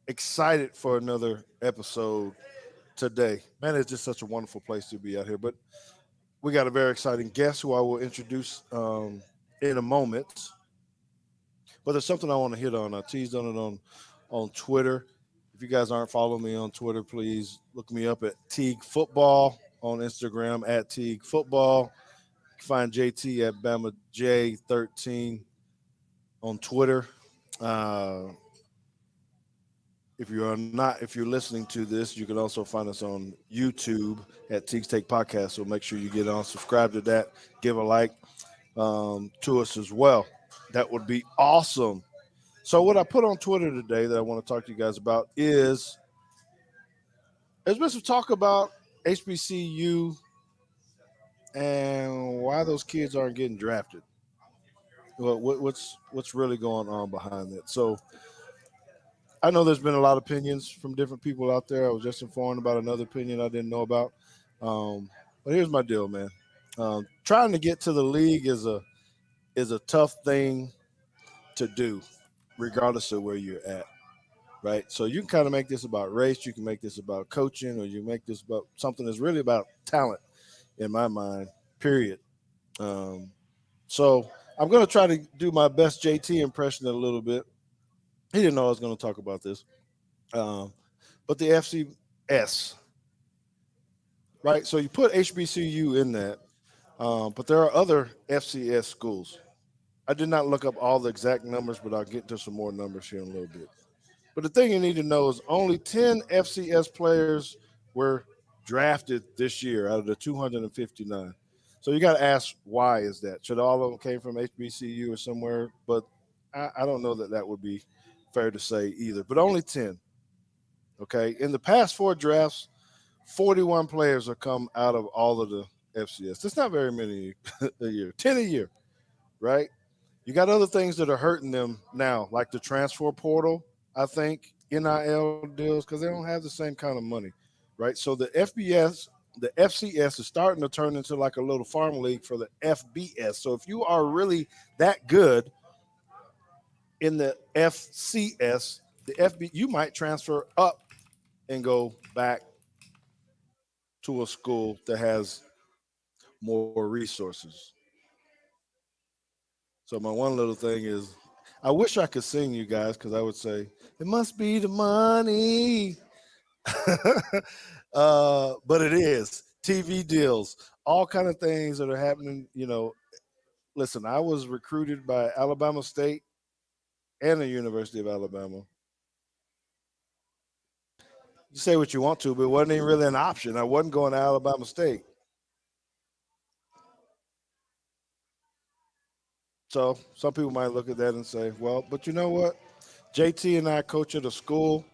excited for another episode today. Man, it's just such a wonderful place to be out here. But we got a very exciting guest who I will introduce in a moment. But there's something I want to hit on. I teased on it on Twitter. If you guys aren't following me on Twitter, please look me up at Teague Football on Instagram at Teague Football. You can find JT at Bama J13 on Twitter. Uh, if you're listening to this, you can also find us on YouTube at Teague's Take Podcast. So make sure you get on, subscribe to that, give a like to us as well. That would be awesome. So what I put on Twitter today that I want to talk to you guys about is there's been some talk about HBCU and why those kids aren't getting drafted. What's really going on behind that? So I know there's been a lot of opinions from different people out there. I was just informed about another opinion I didn't know about. But here's my deal, man. Trying to get to the league is a tough thing to do, regardless of where you're at. Right. So you can kind of make this about race. You can make this about coaching, or you make this about something that's really about talent, in my mind. Period. Um, so I'm going to try to do my best JT impression a little bit. He didn't know I was going to talk about this. Um, but the FCS, right? So you put HBCU in that, but there are other FCS schools. I did not look up all the exact numbers, but I'll get to some more numbers here in a little bit. But the thing you need to know is only 10 FCS players were drafted this year out of the 259. So you got to ask, why is that? Should all of them came from HBCU or somewhere? But I don't know that that would be fair to say either. But only 10. Okay. In the past four drafts, 41 players have come out of all of the FCS. That's not very many a year. 10 a year, right? You got other things that are hurting them now, like the transfer portal, I think, NIL deals, because they don't have the same kind of money, right? So the FCS is starting to turn into like a little farm league for the FBS. So if you are really that good in the FCS, the FB, you might transfer up and go back to a school that has more resources. So my one little thing is, I wish I could sing you guys because I would say it must be the money, but it is TV deals, all kind of things that are happening. Listen, I was recruited by Alabama State and the University of Alabama. You say what you want to, but it wasn't even really an option. I wasn't going to Alabama State. So some people might look at that and say, well, but you know what? JT and I coach at a school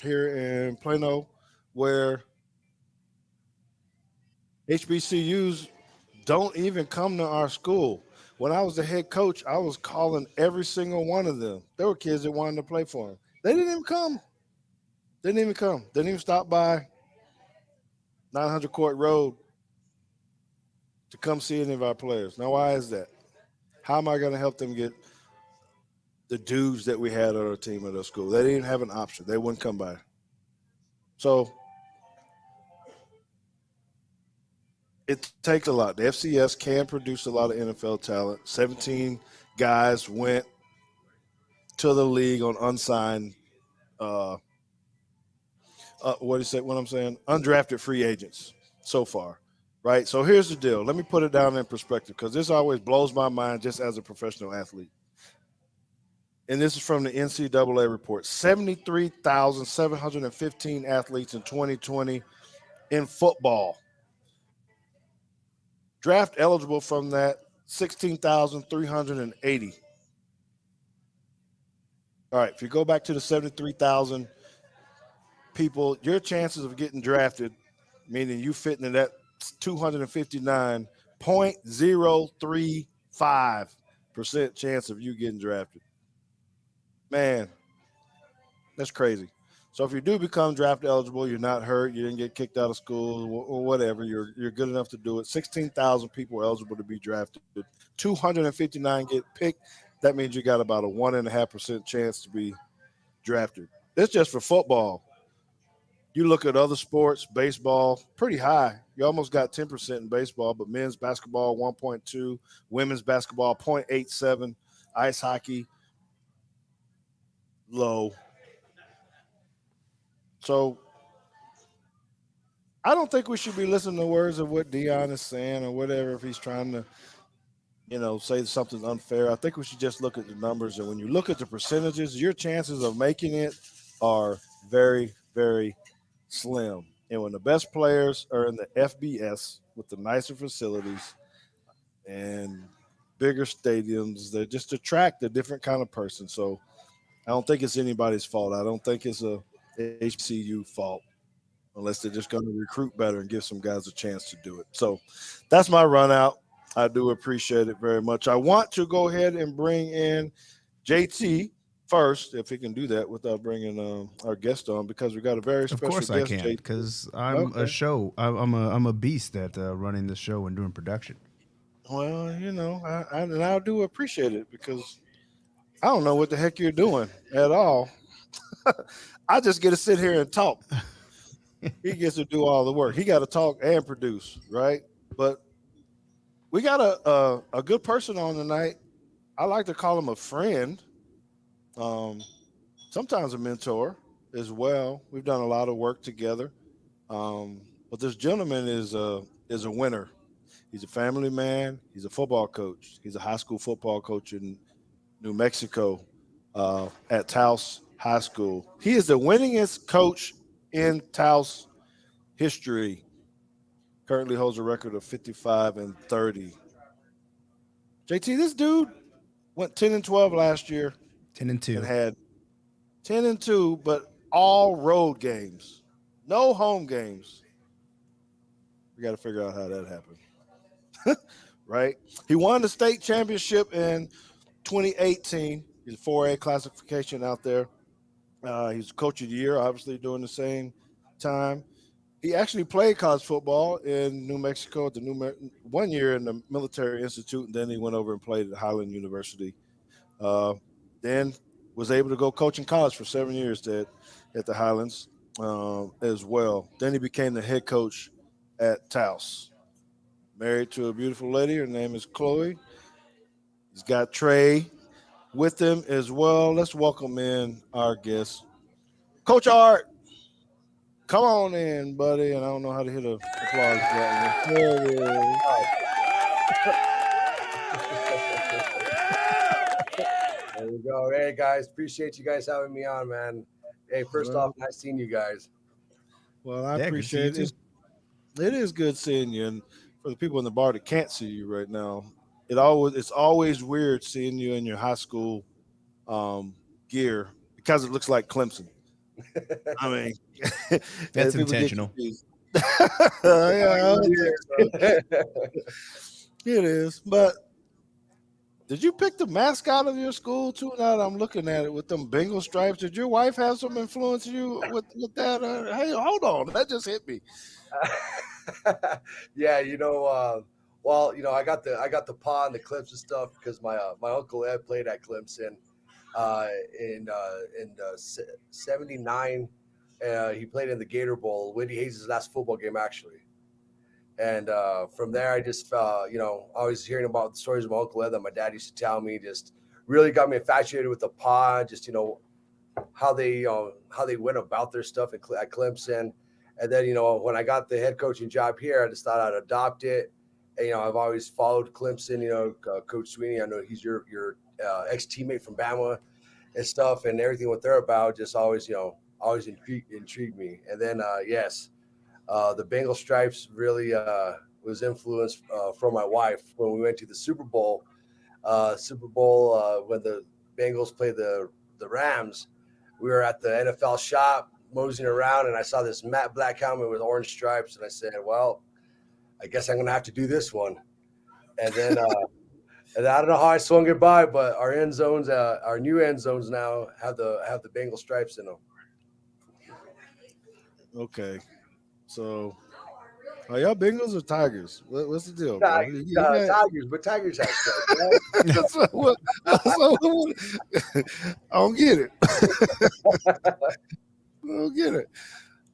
here in Plano where HBCUs don't even come to our school. When I was the head coach, I was calling every single one of them. There were kids that wanted to play for them. They didn't even come. Didn't even come. Didn't even stop by 900 Court Road to come see any of our players. Now, why is that? How am I going to help them get the dudes that we had on our team at our school? They didn't have an option. They wouldn't come by. So it takes a lot. The FCS can produce a lot of NFL talent. 17 guys went to the league on unsigned, uh, what do you say? What I'm saying? Undrafted free agents so far, right? So here's the deal. Let me put it down in perspective because this always blows my mind just as a professional athlete. And this is from the NCAA report: 73,715 athletes in 2020 in football. Draft eligible from that 16,380. All right, if you go back to the 73,000 people, your chances of getting drafted, meaning you fitting in that 259.035% chance of you getting drafted. Man, that's crazy. So if you do become draft eligible, you're not hurt, you didn't get kicked out of school or whatever, you're good enough to do it. 16,000 people are eligible to be drafted. 259 get picked. That means you got about a 1.5% chance to be drafted. it's just for football. You look at other sports, baseball, pretty high. You almost got 10% in baseball, but men's basketball 1.2, women's basketball 0.87, ice hockey low. So I don't think we should be listening to words of what Dion is saying or whatever if he's trying to, say something unfair. I think we should just look at the numbers. And when you look at the percentages, your chances of making it are very, very slim. And when the best players are in the FBS with the nicer facilities and bigger stadiums, they just attract a different kind of person. So I don't think it's anybody's fault. I don't think it's a HBCU fault unless they're just going to recruit better and give some guys a chance to do it. So that's my run out. I do appreciate it very much. I want to go ahead and bring in JT first, if he can do that without bringing our guest on, because we got a very Of special course I guest, can, JT. because I'm a Okay. show. I'm a beast at running the show and doing production. Well, and I do appreciate it because I don't know what the heck you're doing at all. I just get to sit here and talk. He gets to do all the work. He got to talk and produce, right? But we got a good person on tonight. I like to call him a friend, um, sometimes a mentor as well. We've done a lot of work together. But this gentleman is a winner. He's a family man. He's a football coach. He's a high school football coach in New Mexico at Taos High School. He is the winningest coach in Taos history. Currently holds a record of 55-30. JT, this dude went 10-12 last year 10-2. and had 10-2, but all road games, no home games. We got to figure out how that happened, right? He won the state championship in 2018. He's a 4A classification out there. He's coach of the year, obviously, during the same time. He actually played college football in New Mexico at the 1 year in the Military Institute, and then he went over and played at Highland University. Uh, then was able to go coach in college for 7 years at the Highlands as well. Then he became the head coach at Taos. Married to a beautiful lady. Her name is Chloe. He's got Trey with him as well. Let's welcome in our guest, Coach Art. Come on in, buddy. And I don't know how to hit a applause button. There it is. There we go. Hey guys, appreciate you guys having me on, man. Hey, first off, Well, nice seeing you guys. well, I Yeah, good to see you appreciate it. too. It is good seeing you. And for the people in the bar that can't see you right now, it's always weird seeing you in your high school um, gear because it looks like Clemson. I mean, That's and people get intentional. confused. Oh, Yeah, I you're don't think so. here. It is. But did you pick the mascot of your school too? Now that I'm looking at it with them Bengal stripes, did your wife have some influence you with that? Hey, hold on, that just hit me. Yeah, I got the paw and the Clemson stuff because my uncle Ed played at Clemson uh, in '79. He played in the Gator Bowl, Wendy Hayes' last football game actually. And from there, I just, I was hearing about the stories of my Uncle Ed that my dad used to tell me. Just really got me infatuated with the pod. Just how they went about their stuff at Clemson. And then when I got the head coaching job here, I just thought I'd adopt it. And I've always followed Clemson. Coach Sweeney. I know he's your ex teammate from Bama and stuff, and everything what they're about. Just always intrigued me. And then yes. The Bengal stripes really was influenced from my wife when we went to the Super Bowl. When the Bengals played the Rams, we were at the NFL shop moseying around, and I saw this matte black helmet with orange stripes, and I said, "Well, I guess I'm gonna have to do this one." And then, and I don't know how I swung it by, but our new end zones now have the Bengal stripes in them. Okay, so Are y'all Bengals or Tigers? What's the deal, bro? Tigers, but Tigers have stuff, right? That's what, I don't get it. I don't get it.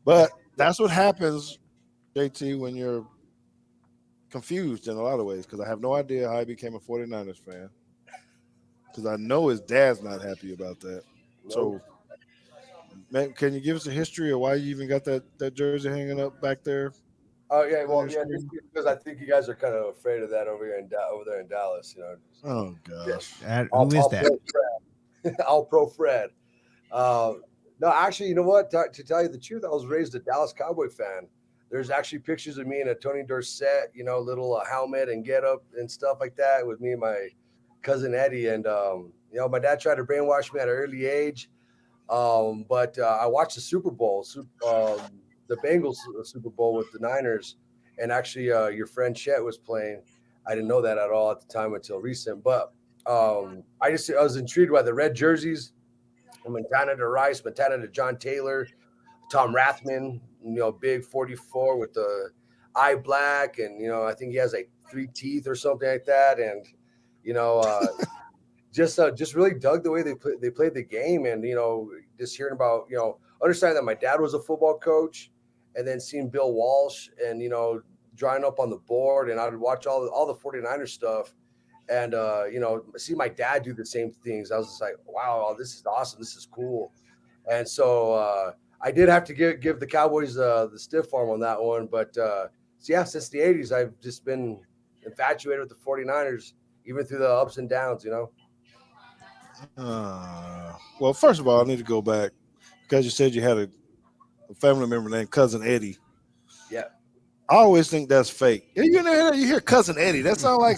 But that's what happens, JT, when you're confused in a lot of ways, because I have no idea how I became a 49ers fan. Because I know his dad's not happy about that. Nope. So, man, can you give us a history of why you even got that jersey hanging up back there Oh yeah, on well your yeah, just screen? because I think you guys are kind of afraid of that over here over there in Dallas. Oh Yeah, gosh. Who is All that? pro Fred, all pro Fred. No, actually, you know what? To tell you the truth, I was raised a Dallas Cowboy fan. There's actually pictures of me in a Tony Dorsett, little helmet and get up and stuff like that with me and my cousin Eddie. And my dad tried to brainwash me at an early age. But I watched the Super Bowl, the Bengals Super Bowl with the Niners, and actually your friend Chet was playing. I didn't know that at all at the time until recent, but I was intrigued by the red jerseys, from Montana to Rice, Montana to John Taylor, Tom Rathman, big 44 with the eye black, and I think he has like 3 teeth or something like that, and you know. Just really dug the way they played the game, and just hearing about understanding that my dad was a football coach, and then seeing Bill Walsh and drawing up on the board, and I would watch all the 49ers stuff, and see my dad do the same things. I was just like, wow, this is awesome, this is cool. And so I did have to give the Cowboys the stiff arm on that one, but so yeah, since the 80s I've just been infatuated with the 49ers, even through the ups and downs. Well, first of all, I need to go back because you said you had a family member named Cousin Eddie. Yeah. I always think that's fake. You hear Cousin Eddie. That sounds like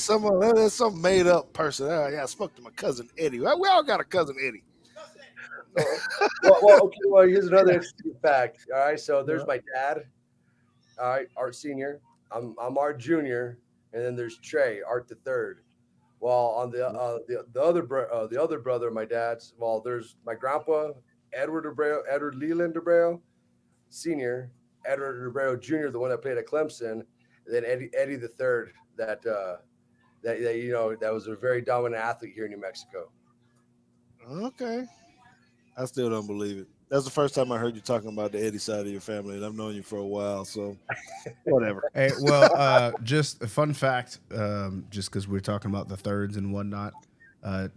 that's some made up person. Oh, yeah, I spoke to my cousin Eddie. We all got a cousin Eddie. Okay. Well, here's another interesting fact. All right, so there's Yeah. my dad. All right, Art Senior. I'm Art Junior, and then there's Trey, Art the third. Well, on the other brother of my dad's, well, there's my grandpa Edward Leland Abreu Senior, Edward Abreu Junior, the one that played at Clemson, and then Eddie the third, that was a very dominant athlete here in New Mexico. Okay. I still don't believe it. That's the first time I heard you talking about the Eddie side of your family, and I've known you for a while, so whatever. Hey, well, just a fun fact, just because we're talking about the thirds and whatnot. Uh,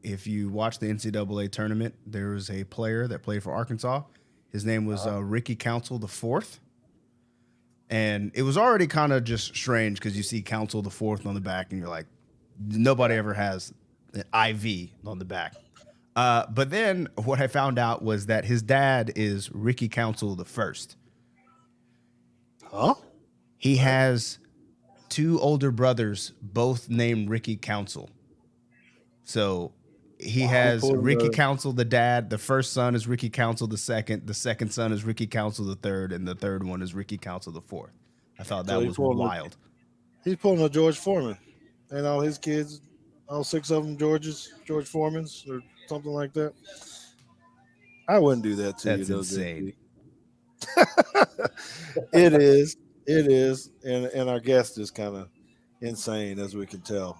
if you watch the NCAA tournament, there was a player that played for Arkansas. His name was Ricky Council the fourth, and it was already kind of just strange because you see Council the fourth on the back, and you're like, nobody ever has an IV on the back. But then what I found out was that his dad is Ricky Council the first. Huh? He has two older brothers, both named Ricky Council. So he has pulling Ricky the Council, the dad. The first son is Ricky Council the second. The second son is Ricky Council the third, and the third one is Ricky Council the fourth. I thought so that was wild. he's pulling a George Foreman, and all his kids, all six of them George Foremans or something like that. I wouldn't do that to you, That's though, insane. JP. It is, it is, and our guest is kind of insane, as we can tell.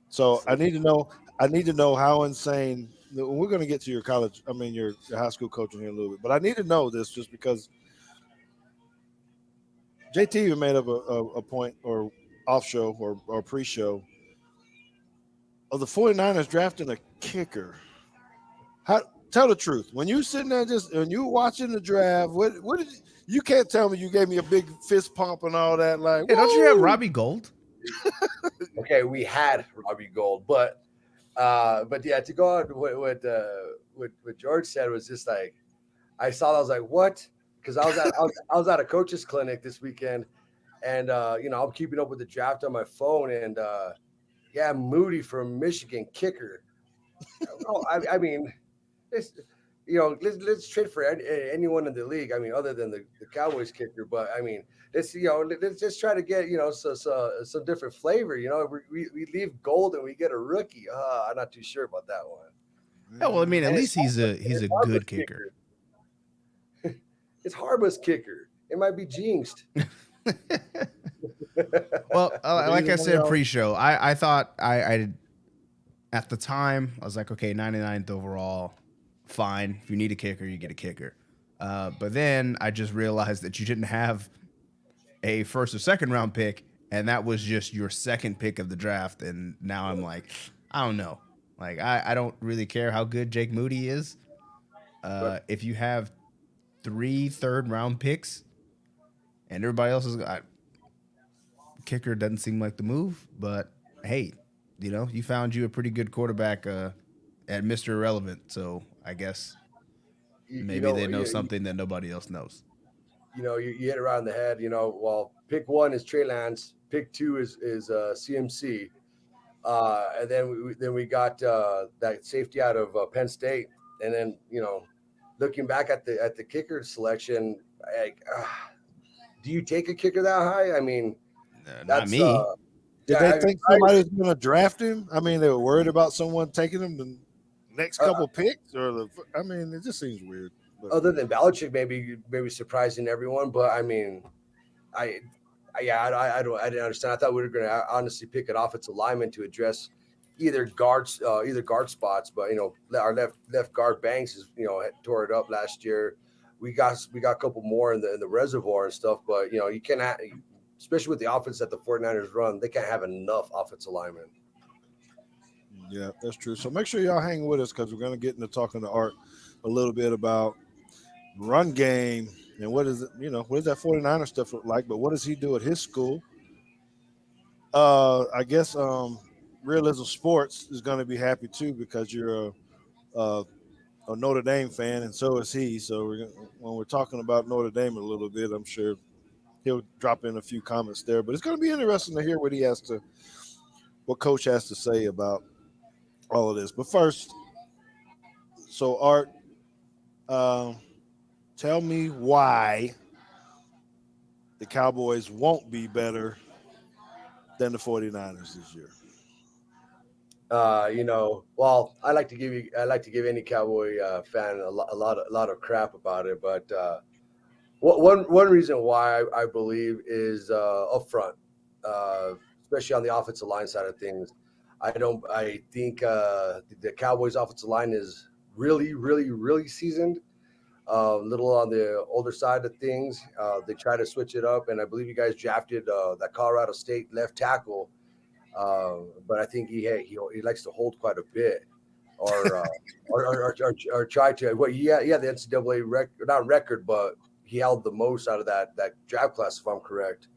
So I need to know. I need to know how insane. We're going to get to your college. I mean, your high school coaching here in a little bit, but I need to know this just because JT even made up a point or off show or pre show of the 49ers drafting a kicker. How tell the truth. When you sitting there just when you watching the draft, what did you can't tell me you gave me a big fist pump and all that like Hey, don't you have woo! Robbie Gold? Okay, we had Robbie Gold, but yeah, to go on what George said was just like I saw that, I was like, what? Because I was at a coach's clinic this weekend, and I'm keeping up with the draft on my phone, and yeah, Moody from Michigan, kicker. Well, I mean, it's, let's trade for anyone in the league. I mean, other than the Cowboys kicker, but I mean, let's just try to get some different flavor. We leave gold and we get a rookie. I'm not too sure about that one. Yeah, well, I mean, at And least he's a Harbaugh's good kicker. It's Harbaugh's kicker. It might be jinxed. Well, But like either I one of said y'all, pre-show, I thought I at the time I was like, okay, 99th overall, fine. If you need a kicker, you get a kicker. But then I just realized that you didn't have a first or second round pick, and that was just your second pick of the draft. And now I'm like, I don't know. Like I don't really care how good Jake Moody is. But If you have three third round picks and everybody else is kicker doesn't seem like the move, but hey, you found you a pretty good quarterback at Mr. Irrelevant, so I guess you maybe they know, know something that nobody else knows. you hit it right on the head. Well, pick one is Trey Lance, pick two is CMC, and then we got that safety out of Penn State, and then looking back at the kicker selection, like, do you take a kicker that high? I mean, Not that's me. did yeah. they think somebody was going to draft him? I mean, they were worried about someone taking him the next Uh, couple picks, or I mean, it just seems weird. But other than Belichick, maybe surprising everyone, but I mean, I, yeah, I didn't understand. I thought we were going to honestly pick an offensive lineman to address either guard spots, but our left guard Banks is had tore it up last year. We got a couple more in the reservoir and stuff, but you cannot, especially with the offense that the 49ers run, they can't have enough offensive linemen. yeah, that's true. So make sure y'all hang with us because we're going to get into talking to Art a little bit about run game and what is it, what does that 49er stuff look like, but what does he do at his school? I guess Realism Sports is going to be happy too because you're a, a Notre Dame fan and so is he. So when we're talking about Notre Dame a little bit, I'm sure he'll drop in a few comments there. But it's going to be interesting to hear what Coach has to say about all of this. But first, so Art, um, tell me why the Cowboys won't be better than the 49ers this year. Well, I like to give any Cowboy fan a lot of crap about it, but one reason why I believe is up front, uh, especially on the offensive line side of things. I think the Cowboys offensive line is really, really, really seasoned. A little on the older side of things. They try to switch it up, and I believe you guys drafted that Colorado State left tackle, but I think he likes to hold quite a bit, or try to. Well, yeah, the NCAA record, not record, but he held the most out of that draft class, if I'm correct.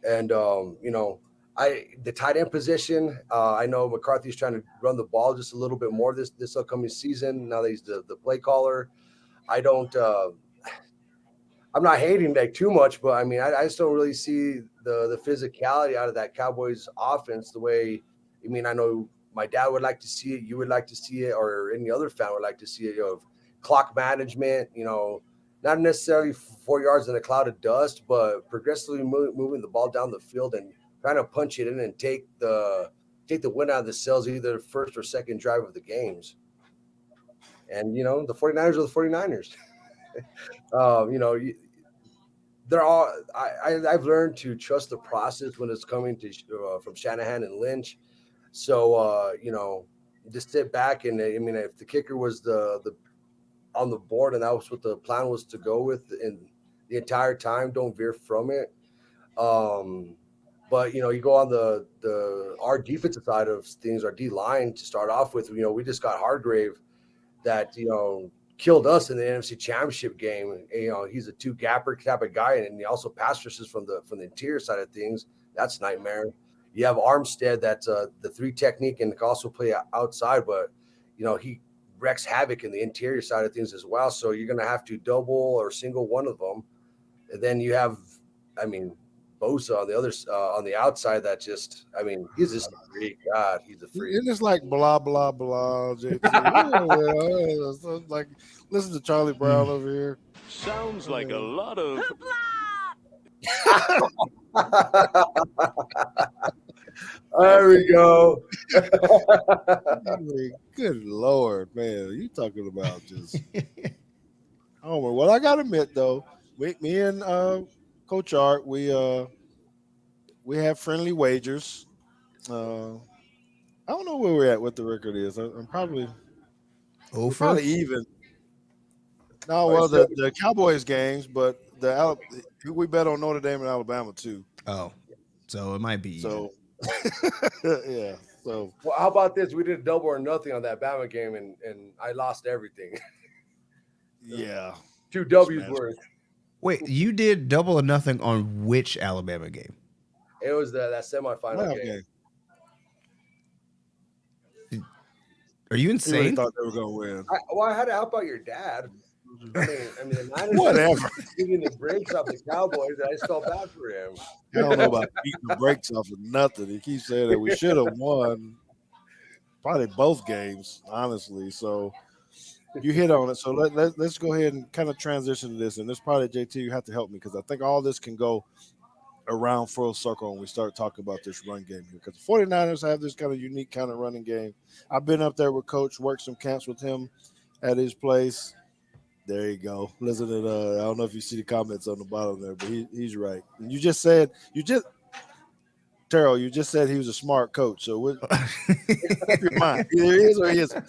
And the tight end position. I know McCarthy's trying to run the ball just a little bit more this upcoming season. Now that he's the play caller, I don't. I'm not hating like too much, but I mean, I just don't really see the physicality out of that Cowboys offense the way. I mean, I know my dad would like to see it, you would like to see it, or any other fan would like to see it. Of clock management, not necessarily 4 yards in a cloud of dust, but progressively moving the ball down the field and trying to punch it in and take the win out of the cells, either first or second drive of the games. And the 49ers are the 49ers. um, you know, they're all I've learned to trust the process when it's coming to from Shanahan and Lynch. So just sit back and I mean, if the kicker was the on the board and that was what the plan was to go with, and the entire time, don't veer from it. Um, but you go on the our defensive side of things, our D line to start off with. We just got Hargrave that killed us in the NFC Championship game. And, he's a two gapper type of guy, and he also pass rushes from the interior side of things. That's nightmare. You have Armstead, that's the three technique and can also play outside, but he wreaks havoc in the interior side of things as well. So you're going to have to double or single one of them, and then you have, I mean, Bosa on the other on the outside. That just, I mean, he's just a freak. God, he's a freak. Isn't this like blah blah blah, JT? Yeah, it's like listen to Charlie Brown over here. Sounds like a lot of There we go. Good Lord, man, you talking about just Homer? Well, I gotta admit though, me and Coach Art, we have friendly wagers. I don't know where we're at. What the record is? I'm probably we're Ofer. probably even. No, All right, well, so the Cowboys games, but we bet on Notre Dame and Alabama too. Oh, so it might be even. So yeah, so well, how about this? We did a double or nothing on that Bama game, and I lost everything. yeah, Two W's smash. worth. Wait, you did double or nothing on which Alabama game? It was that semifinal Playoff game. game. Are you He really insane? thought they were gonna win. I had to help out your dad. I mean, the Niners Whatever. getting the breaks off the Cowboys, and I just felt bad for him. I don't know about beating the brakes off of nothing. He keeps saying that we should have won probably both games, honestly. So you hit on it. So let's go ahead and kind of transition to this. And this probably, JT, you have to help me because I think all this can go around full circle when we start talking about this run game here. Because the 49ers have this kind of unique kind of running game. I've been up there with Coach, worked some camps with him at his place. There you go. Listen to I don't know if you see the comments on the bottom there, but he's right. And Terrell, you just said he was a smart coach. So what up your mind? Either he is or he isn't.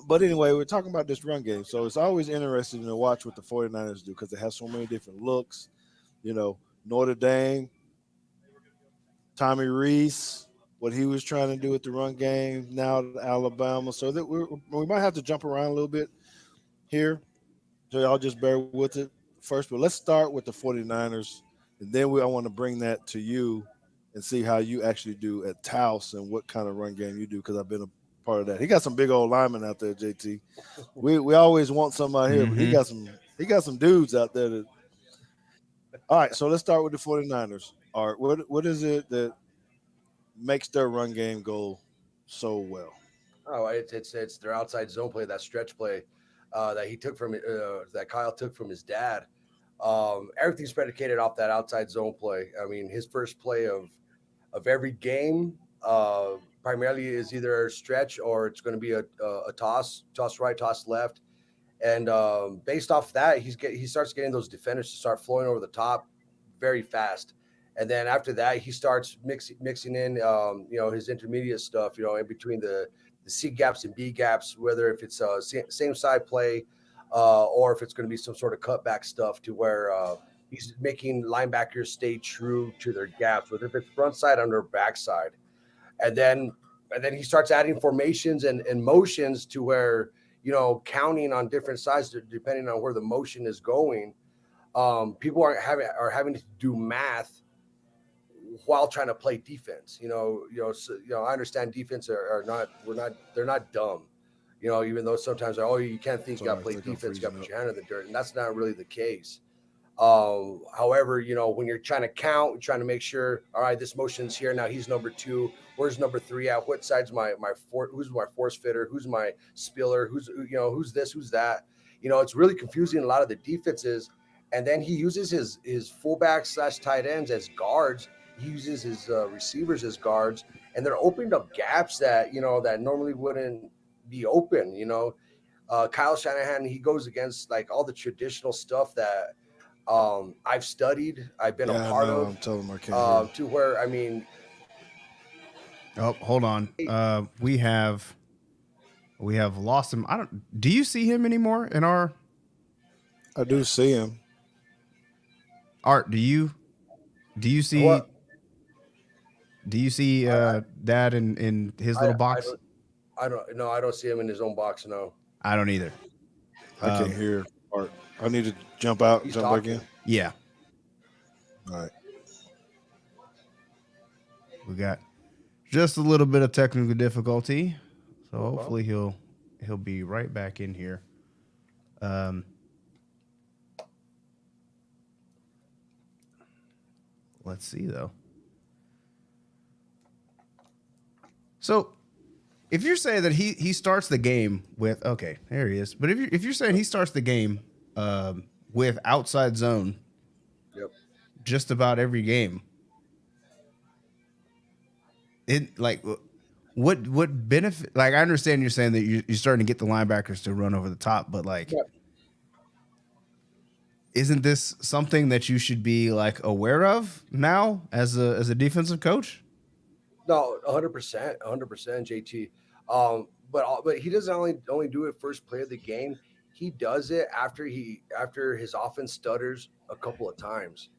But anyway, we're talking about this run game. So it's always interesting to watch what the 49ers do because they have so many different looks. You know, Notre Dame, Tommy Reese, what he was trying to do with the run game, now Alabama. So that we might have to jump around a little bit here. So y'all just bear with it first. But let's start with the 49ers. And then I want to bring that to you and see how you actually do at Taos and what kind of run game you do because I've been a part of that. He got some big old linemen out there, JT. We always want somebody here, but he got some dudes out there that. All right, so let's start with the 49ers. All right, what is it that makes their run game go so well? Oh, it's their outside zone play, that stretch play that he took from that Kyle took from his dad. Everything's predicated off that outside zone play. I mean, his first play of every game primarily is either a stretch or it's going to be a toss right, toss left, and based off that, he starts getting those defenders to start flowing over the top very fast. And then after that, he starts mixing in, his intermediate stuff, in between the C gaps and B gaps, whether if it's same side play or if it's going to be some sort of cutback stuff to where he's making linebackers stay true to their gaps, whether if it's front side, under, backside. And then he starts adding formations and motions to where, counting on different sides depending on where the motion is going. People are having to do math while trying to play defense. I understand defense they're not dumb. Even though sometimes you can't think you got to play defense, you got to put your hand in the dirt, and that's not really the case. However, when you're trying to count, you're trying to make sure, all right, this motion's here. Now he's number 2. Where's number 3 at? What side's my who's my force fitter? Who's my spiller? Who's this? Who's that? It's really confusing a lot of the defenses. And then he uses his fullback / tight ends as guards. He uses his receivers as guards, and they're opening up gaps that that normally wouldn't be open. Kyle Shanahan, he goes against like all the traditional stuff that I've studied, I've been a part of. I'm telling him I can't to where, I mean, Oh, hold on. We have lost him. Do you see him anymore in our I do see him. Art? Do you see what? Dad in his little box? I don't see him in his own box. No, I don't either. I can't hear Art. I need to jump out, He's jump talking. back in. Yeah, All right. we got just a little bit of technical difficulty, so hopefully he'll be right back in here. Let's see though. So, if you're saying that he starts the game with there he is. But if you're saying he starts the game with outside zone, Yep. just about every game, it like what benefit? Like I understand you're saying that you're starting to get the linebackers to run over the top, but like, Yep. isn't this something that you should be like aware of now as a defensive coach? No, 100%, 100%, JT. But he doesn't only do it first play of the game. He does it after his offense stutters a couple of times,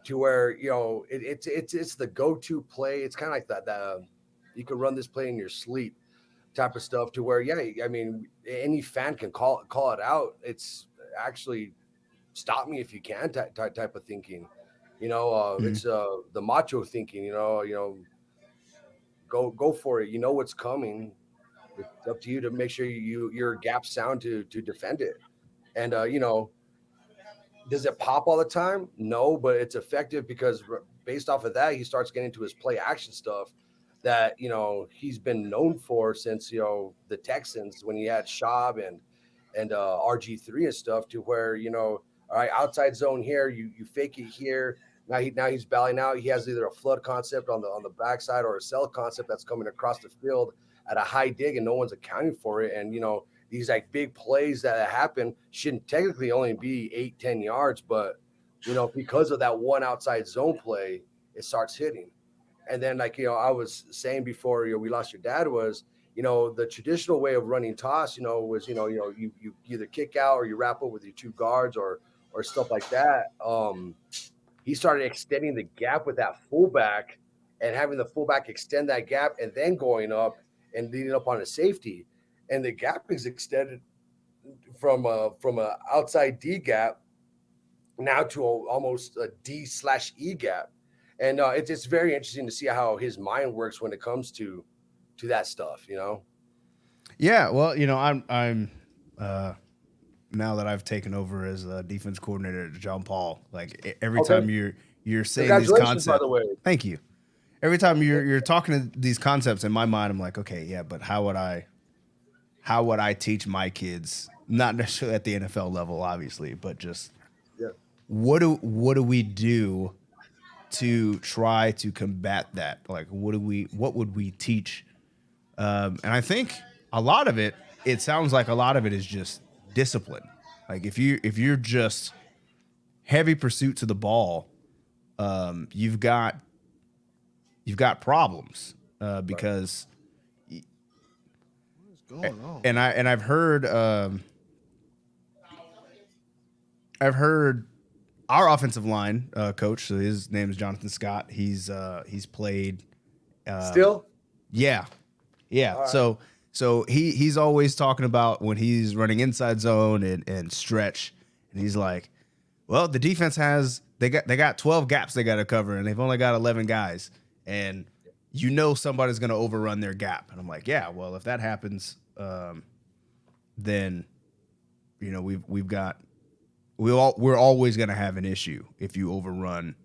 to where it's the go-to play. It's kind of like that you can run this play in your sleep type of stuff. To where, yeah, I mean, any fan can call it out. It's actually stop me if you can type of thinking. Mhm. It's the macho thinking. Go for it. You know what's coming. It's up to you to make sure your gap sound to defend it. And does it pop all the time? No, but it's effective because based off of that, he starts getting to his play action stuff that he's been known for since the Texans when he had Schaub and RG3 and stuff. To where all right, outside zone here, you fake it here. Now he's bailing out. He has either a flood concept on the backside or a cell concept that's coming across the field at a high dig, and no one's accounting for it. And these like big plays that happen shouldn't technically only be 8-10 yards, but because of that one outside zone play, it starts hitting. And then, like I was saying before, we lost your dad, was the traditional way of running toss, was you either kick out or you wrap up with your two guards or stuff like that. He started extending the gap with that fullback and having the fullback extend that gap and then going up and leading up on a safety. And the gap is extended from a outside D gap now to almost a D/E gap. And it's very interesting to see how his mind works when it comes to that stuff. Yeah, well, I'm now that I've taken over as a defense coordinator at John Paul, like every Okay. time you're saying these Congratulations, by concepts, the way. thank you. Every time you're talking to these concepts in my mind, I'm like, okay, yeah, but how would I teach my kids? Not necessarily at the NFL level, obviously, but just Yeah. what do we do to try to combat that? Like, what would we teach? And I think a lot of it sounds like a lot of it is just discipline. Like if you're just heavy pursuit to the ball, you've got problems because What's going on? I've heard our offensive line coach. So his name is Jonathan Scott. He's played. Still? Yeah. All right. So he's always talking about when he's running inside zone and stretch, and he's like, well, the defense they got 12 gaps they got to cover, and they've only got 11 guys, and somebody's going to overrun their gap. And I'm like, yeah, well, if that happens, then we're always going to have an issue if you overrun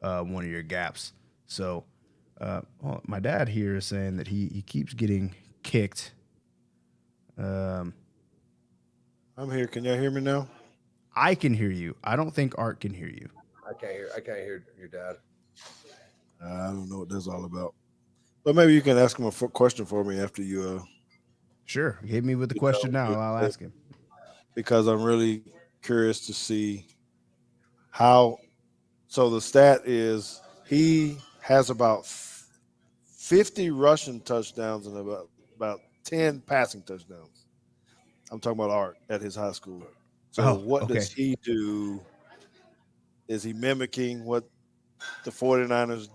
one of your gaps. So my dad here is saying that he keeps getting kicked. I'm here. Can y'all hear me now? I can hear you. I don't think Art can hear you. I can't hear your dad. I don't know what that's all about. But maybe you can ask him a question for me after you. Sure. Hit me with the question now. I'll ask him. Because I'm really curious to see how. So the stat is he has about 50 rushing touchdowns and about 10 passing touchdowns. I'm talking about Art at his high school. So what okay. does he do? Is he mimicking what the 49ers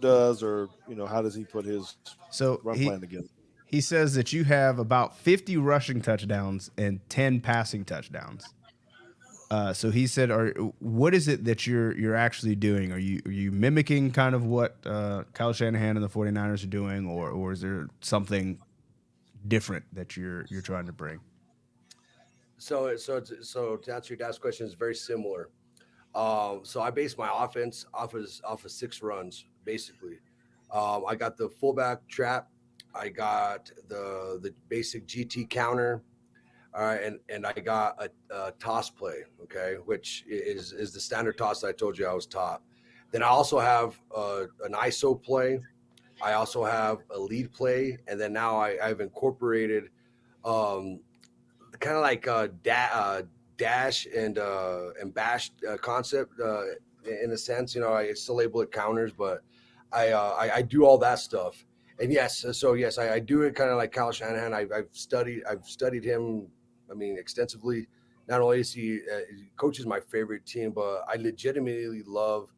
does, or how does he put his run plan together? He says that you have about 50 rushing touchdowns and 10 passing touchdowns. So he said, what is it that you're actually doing? Are you mimicking kind of what Kyle Shanahan and the 49ers are doing, or is there something different that you're trying to bring? So to answer your dad's question, is very similar. So I base my offense off of 6 runs basically. I got the fullback trap, I got the basic GT counter, all right, and I got a toss play, okay, which is the standard toss that I told you I was taught. Then I also have an ISO play. I also have a lead play, and then now I've incorporated kind of like dash and bash concept in a sense. I still label it counters, but I do all that stuff. And yes, so yes, I do it kind of like Kyle Shanahan. I've studied him. I mean, extensively. Not only is he coaches my favorite team, but I legitimately love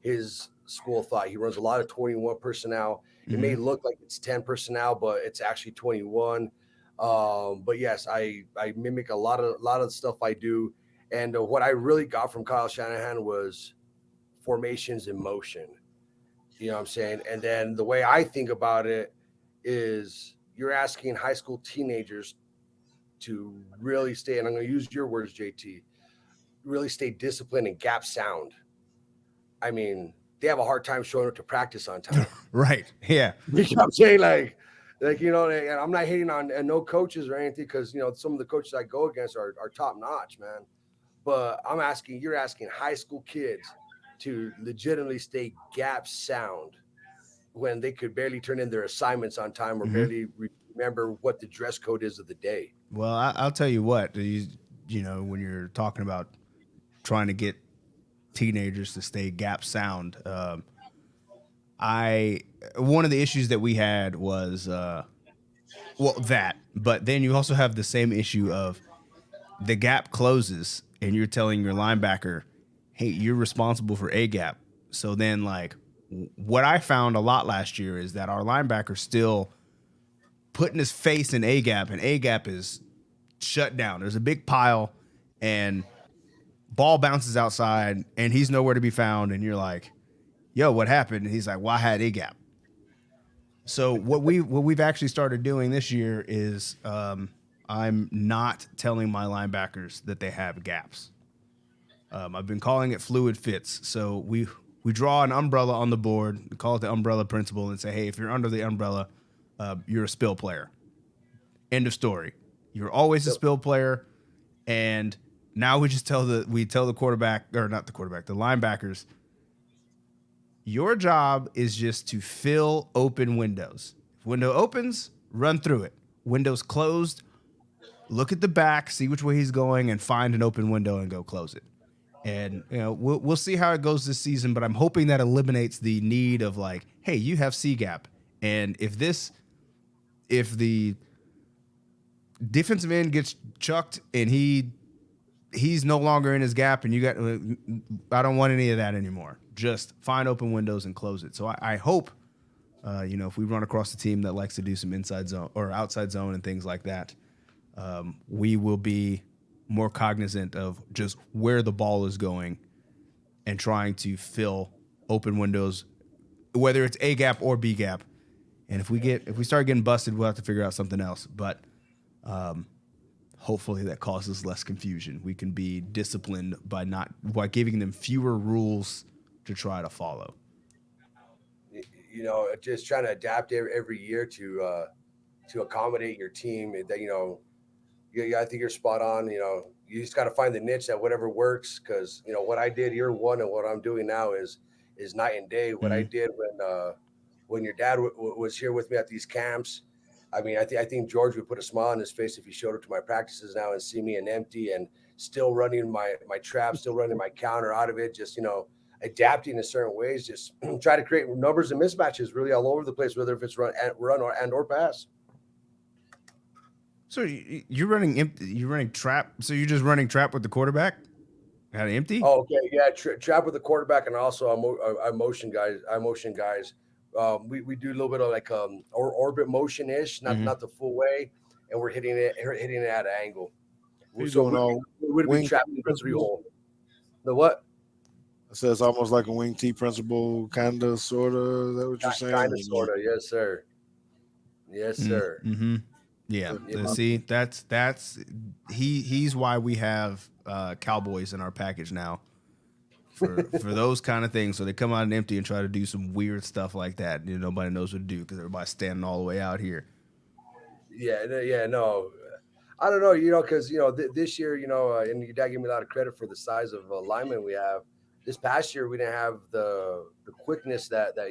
his school of thought. He runs a lot of 21 personnel. It may look like it's 10 personnel, but it's actually 21. But yes, I mimic a lot of the stuff I do. And what I really got from Kyle Shanahan was formations in motion. You know what I'm saying? And then the way I think about it is you're asking high school teenagers to really stay, and I'm going to use your words, JT, really stay disciplined and gap sound. I mean, they have a hard time showing up to practice on time. Right. Yeah. You know what I'm saying? And I'm not hating on no coaches or anything because, some of the coaches I go against are top notch, man. But you're asking high school kids to legitimately stay gap sound when they could barely turn in their assignments on time or barely remember what the dress code is of the day. Well, I'll tell you what, when you're talking about trying to get teenagers to stay gap sound, one of the issues that we had was, but then you also have the same issue of the gap closes and you're telling your linebacker, hey, you're responsible for a gap. So then what I found a lot last year is that our linebacker still putting his face in a gap, and a gap is shut down. There's a big pile and ball bounces outside and he's nowhere to be found. And you're like, yo, what happened? And he's like, well, I had a gap. So what we've actually started doing this year is I'm not telling my linebackers that they have gaps. I've been calling it fluid fits. So we draw an umbrella on the board, we call it the umbrella principle, and say, hey, if you're under the umbrella, you're a spill player. End of story. You're always a spill player. And now we just tell the quarterback, or not the quarterback, the linebackers, your job is just to fill open windows. If window opens, run through it. Window's closed, look at the back, see which way he's going, and find an open window and go close it. And we'll see how it goes this season, but I'm hoping that eliminates the need of hey, you have C gap, and if the defensive end gets chucked and he's no longer in his gap, and I don't want any of that anymore. Just find open windows and close it. So I hope, if we run across a team that likes to do some inside zone or outside zone and things like that, we will be more cognizant of just where the ball is going and trying to fill open windows, whether it's A gap or B gap. And if we start getting busted, we'll have to figure out something else. But hopefully that causes less confusion. We can be disciplined by giving them fewer rules to try to follow. Just trying to adapt every year to accommodate your team. That I think you're spot on. You just got to find the niche that whatever works. Because what I did year one and what I'm doing now is night and day. What I did when your dad was here with me at these camps. I mean, I think George would put a smile on his face if he showed up to my practices now and see me in empty and still running my trap, still running my counter out of it. Just adapting in certain ways. Just try to create numbers and mismatches really all over the place, whether if it's run or pass. So you're running empty. You're running trap. So you're just running trap with the quarterback at empty. Oh, okay, yeah, trap with the quarterback, and also I motion guys. We do a little bit of or orbit motion ish, not the full way, and we're hitting it at an angle. So we would be trapping the 3-hole. The what? I said it's almost like a wing T principle, kind of, sort of. Is that what you're saying? Kind of, sort of. Yes, sir. Yes, sir. Mm-hmm. Yeah. See, that's he's why we have Cowboys in our package now for those kind of things. So they come out and empty and try to do some weird stuff like that. Nobody knows what to do because everybody's standing all the way out here. Yeah, no. I don't know, because this year, and your dad gave me a lot of credit for the size of linemen we have. This past year, we didn't have the quickness that I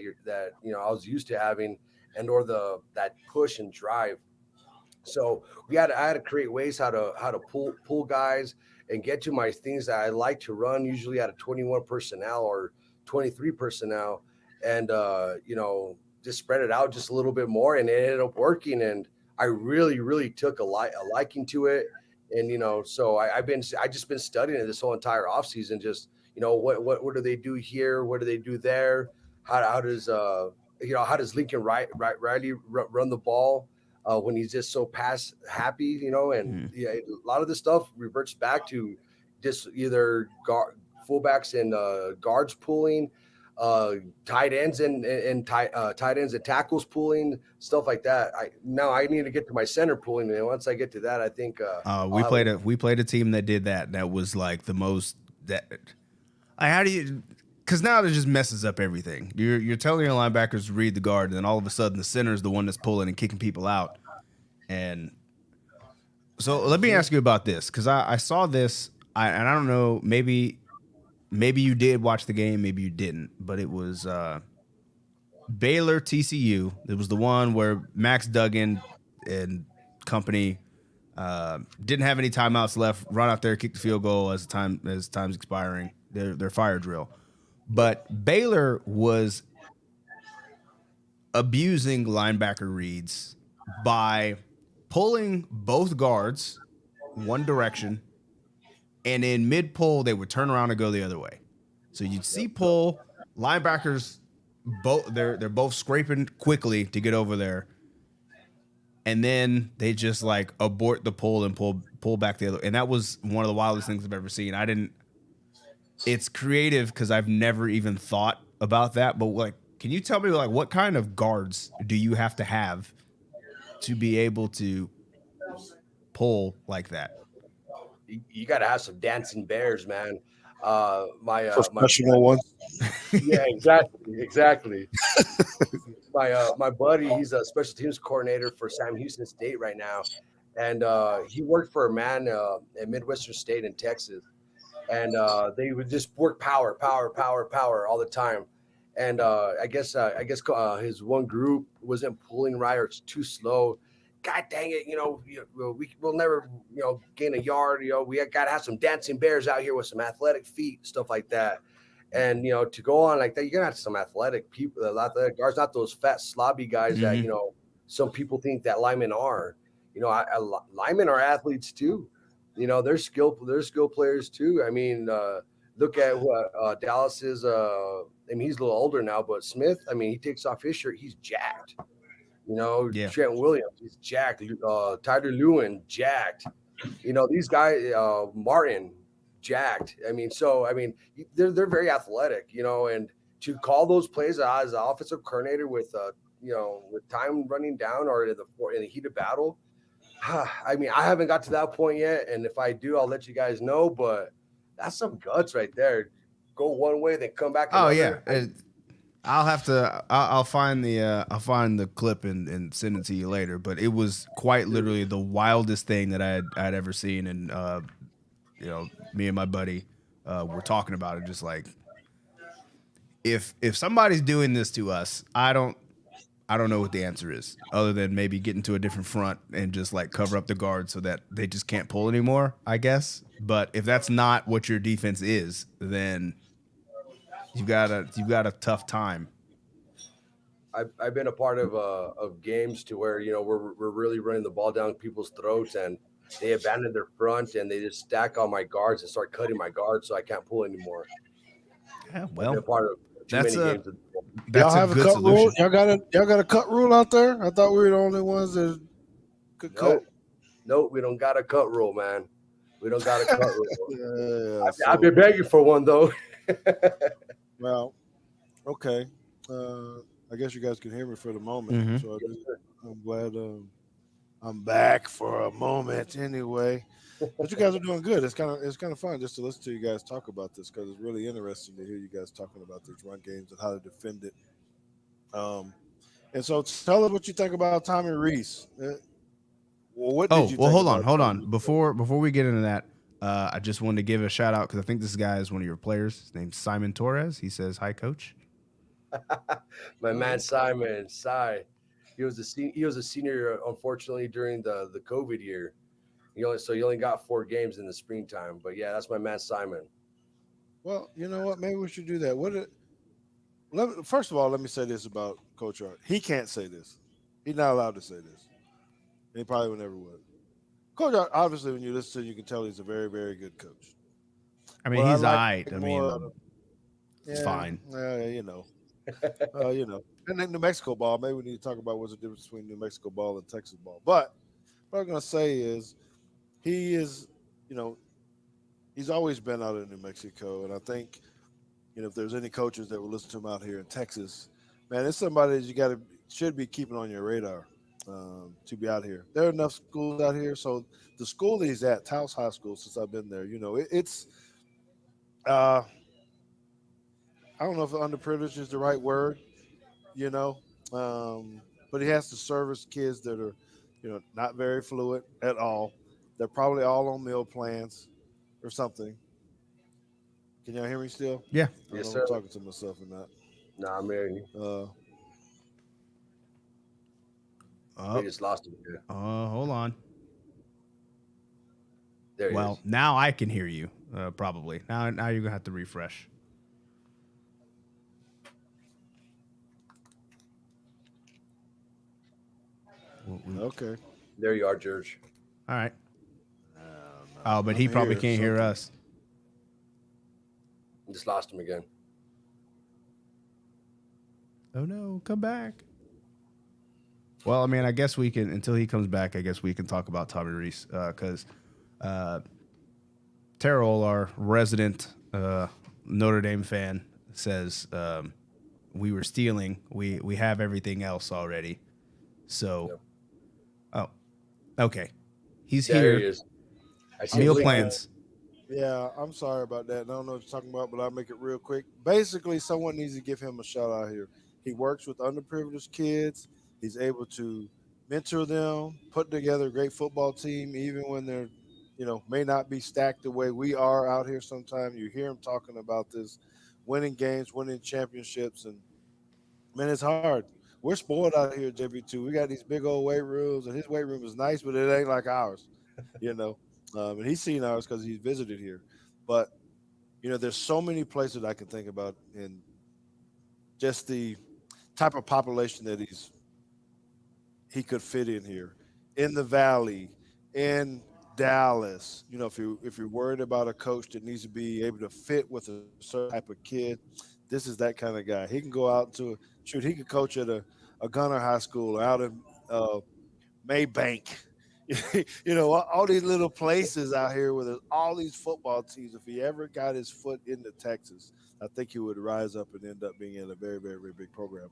was used to having, and or that push and drive. So I had to create ways how to pull guys and get to my things that I like to run, usually out of 21 personnel or 23 personnel, and just spread it out just a little bit more, and it ended up working. And I really, really took a liking to it. And so I just been studying it this whole entire off season. Just what do they do here? What do they do there? How does how does Lincoln Riley run the ball when he's just so pass happy? And yeah, a lot of this stuff reverts back to just either fullbacks and guards pulling, tight ends and tight ends and tackles pulling, stuff like that. I need to get to my center pulling, and once I get to that, I think we played a team that did that. That was like the most that. How do you? Because now it just messes up everything. You're telling your linebackers to read the guard, and then all of a sudden the center is the one that's pulling and kicking people out. And so let me ask you about this, because I saw this, and I don't know, maybe you did watch the game, maybe you didn't, but it was Baylor TCU. It was the one where Max Duggan and company didn't have any timeouts left, run out there, kick the field goal as time's expiring, their fire drill. But Baylor was abusing linebacker reads by pulling both guards one direction, and in mid-pull, they would turn around and go the other way. So you'd see pull, linebackers, they're both scraping quickly to get over there, and then they just like abort the pull and pull back the other. And that was one of the wildest things I've ever seen. It's creative because I've never even thought about that. But like, can you tell me like what kind of guards do you have to be able to pull like that? You got to have some dancing bears, man. Professional one. Yeah, exactly. My buddy, he's a special teams coordinator for Sam Houston State right now, and he worked for a man at Midwestern State in Texas, and they would just work power all the time. And I guess his one group wasn't pulling right, or it's too slow. God dang it, we'll never gain a yard. We got to have some dancing bears out here with some athletic feet, stuff like that. And to go on like that, you're gonna have some athletic people, athletic guards, not those fat slobby guys that some people think that linemen are. Linemen are athletes too. They're skill players too. I mean, look at what Dallas is. I mean, he's a little older now, but Smith, I mean, he takes off his shirt, he's jacked. Trent Williams, he's jacked. Tyler Lewin, jacked. These guys, Martin, jacked. I mean, they're very athletic. And to call those plays as an offensive coordinator with with time running down or in the heat of battle, I mean, I haven't got to that point yet. And if I do, I'll let you guys know. But that's some guts right there. Go one way, then come back another. Oh yeah. I'll find the clip and send it to you later. But it was quite literally the wildest thing that I'd ever seen. And me and my buddy were talking about it. Just like, if somebody's doing this to us, I don't know what the answer is, other than maybe getting to a different front and just like cover up the guard so that they just can't pull anymore, I guess. But if that's not what your defense is, then you've got a tough time. I've been a part of games to where we're really running the ball down people's throats, and they abandon their front and they just stack on my guards and start cutting my guards so I can't pull anymore. Yeah, well, I've been a part of too that's many a games. that's Y'all a have a good cut solution. rule. Y'all got a cut rule out there. I thought we were the only ones that could cut. Nope, we don't got a cut rule, man. We don't got a cut rule. Yeah, I've been begging for one though. Well, okay. I guess you guys can hear me for the moment. Mhm. So I'm glad I'm back for a moment anyway. But you guys are doing good. It's kind of fun just to listen to you guys talk about this, because it's really interesting to hear you guys talking about these run games and how to defend it. And so tell us what you think about Tommy Reese. What did you think hold about on. Tommy? Before we get into that, I just wanted to give a shout out because I think this guy is one of your players. His name's Simon Torres. He says, "Hi, Coach." My man Simon, Cy. He was a senior, unfortunately, during the COVID year. You only got 4 games in the springtime. But yeah, that's my man Simon. Well, you know what? Maybe we should do that. First of all, let me say this about Coach Art. He can't say this. He's not allowed to say this. And he probably would never would. Coach Art, obviously, when you listen to him, you can tell he's a very, very good coach. I mean, What I he's all like right. I more, mean, it's yeah, fine. and then New Mexico ball. Maybe we need to talk about what's the difference between New Mexico ball and Texas ball. But what I'm going to say is he is, you know, he's always been out in New Mexico, and I think if there's any coaches that will listen to him out here in Texas, man, it's somebody that you should be keeping on your radar to be out here. There are enough schools out here. So the school that he's at, Taos High School, since I've been there, it's uh, I don't know if underprivileged is the right word, you know, but he has to service kids that are, not very fluent at all. They're probably all on meal plans or something. Can y'all hear me still? Yeah. I don't Yes, know if sir. I'm talking to myself or not. Nah, I'm hearing you. Oh, We just lost him. Yeah. hold on. There he Well, is. now I can hear you. Probably. Now you're gonna have to refresh. Okay. There you are, George. All right. I don't know. Oh, but I'm he probably here, can't hear something. us. Just lost him again. Oh no, come back. Well, I mean, I guess we can until he comes back. I guess we can talk about Tommy Reese because Terrell, our resident Notre Dame fan, says we were stealing. We have everything else already. So, Yep. oh, okay, he's There here. he is. I see him Meal blinking. plans. Yeah, I'm sorry about that. I don't know what you're talking about, but I'll make it real quick. Basically, someone needs to give him a shout out here. He works with underprivileged kids. He's able to mentor them, put together a great football team, even when they're, may not be stacked the way we are out here sometimes. You hear him talking about this, winning games, winning championships, and man, it's hard. We're spoiled out here at JB2. We got these big old weight rooms, and his weight room is nice, but it ain't like ours, you know. And he's seen ours because he's visited here. But there's so many places I can think about in just the type of population that he could fit in here, in the Valley, in Dallas. If you're worried about a coach that needs to be able to fit with a certain type of kid, this is that kind of guy. He can go out to shoot. He could coach at a Gunner High School or out in Maybank. All these little places out here where there's all these football teams. If he ever got his foot into Texas, I think he would rise up and end up being in a very, very, very big program,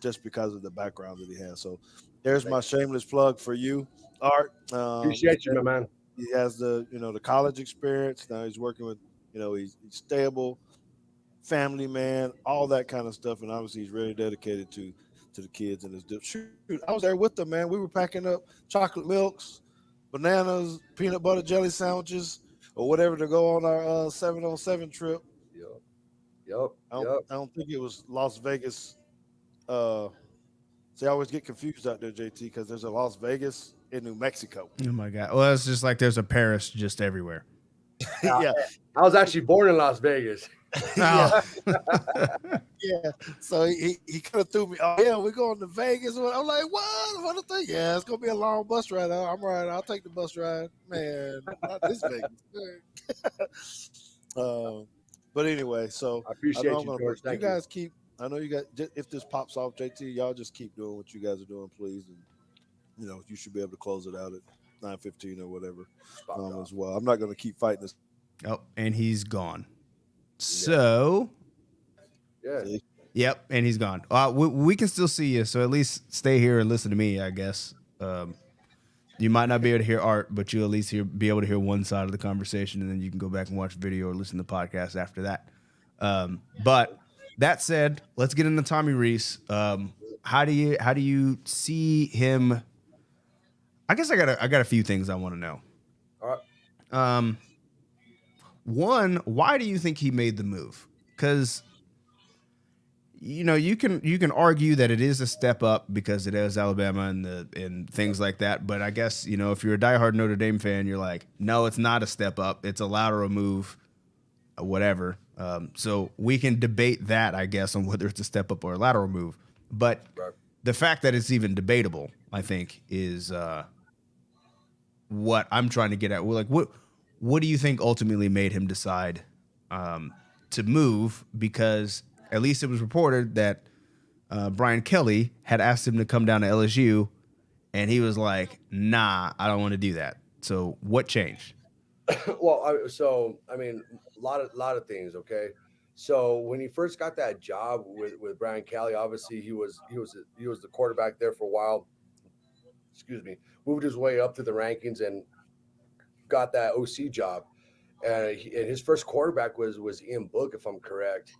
just because of the background that he has. So there's my shameless plug for you, Art. Appreciate you, my man. He has the college experience. Now he's working with he's stable, family man, all that kind of stuff, and obviously he's really dedicated to the kids and his shoot. I was there with them, man. We were packing up chocolate milks, bananas, peanut butter jelly sandwiches, or whatever to go on our 7-on-7 trip. Yep. I don't think it was Las Vegas. See, I always get confused out there, JT, because there's a Las Vegas in New Mexico. Oh my god. Well, it's just like there's a Paris just everywhere. Yeah. I was actually born in Las Vegas. Yeah. Yeah. So he kind of threw me. Oh yeah, we're going to Vegas. I'm like, what the thing? Yeah, it's gonna be a long bus ride. I'm right. I'll take the bus ride, man. Not this Vegas. But anyway, so I appreciate you, gonna, George. you Thank guys keep. I know you got. If this pops off, JT, y'all just keep doing what you guys are doing, please, and you should be able to close it out at 9:15 or whatever as well. I'm not gonna keep fighting this. Oh, and he's gone. So, Yeah. Yep, and he's gone. We can still see you, so at least stay here and listen to me, I guess. You might not be able to hear Art, but you'll at least be able to hear one side of the conversation, and then you can go back and watch the video or listen to the podcast after that. But that said, let's get into Tommy Reese. How do you see him? I guess I got a few things I want to know. All right. One, why do you think he made the move? Because you can argue that it is a step up because it is Alabama and things like that. But I guess, if you're a diehard Notre Dame fan, you're like, no, it's not a step up. It's a lateral move, whatever. So we can debate that, I guess, on whether it's a step up or a lateral move. But Right. the fact that it's even debatable, I think, is what I'm trying to get at. We're like, what do you think ultimately made him decide to move? Because at least it was reported that Brian Kelly had asked him to come down to LSU, and he was like, nah, I don't want to do that. So what changed? Well, I mean, a lot of things. Okay, so when he first got that job with Brian Kelly, obviously he was the quarterback there for a while. Excuse me, moved his way up to the rankings and got that OC job. And his first quarterback was Ian Book, if I'm correct.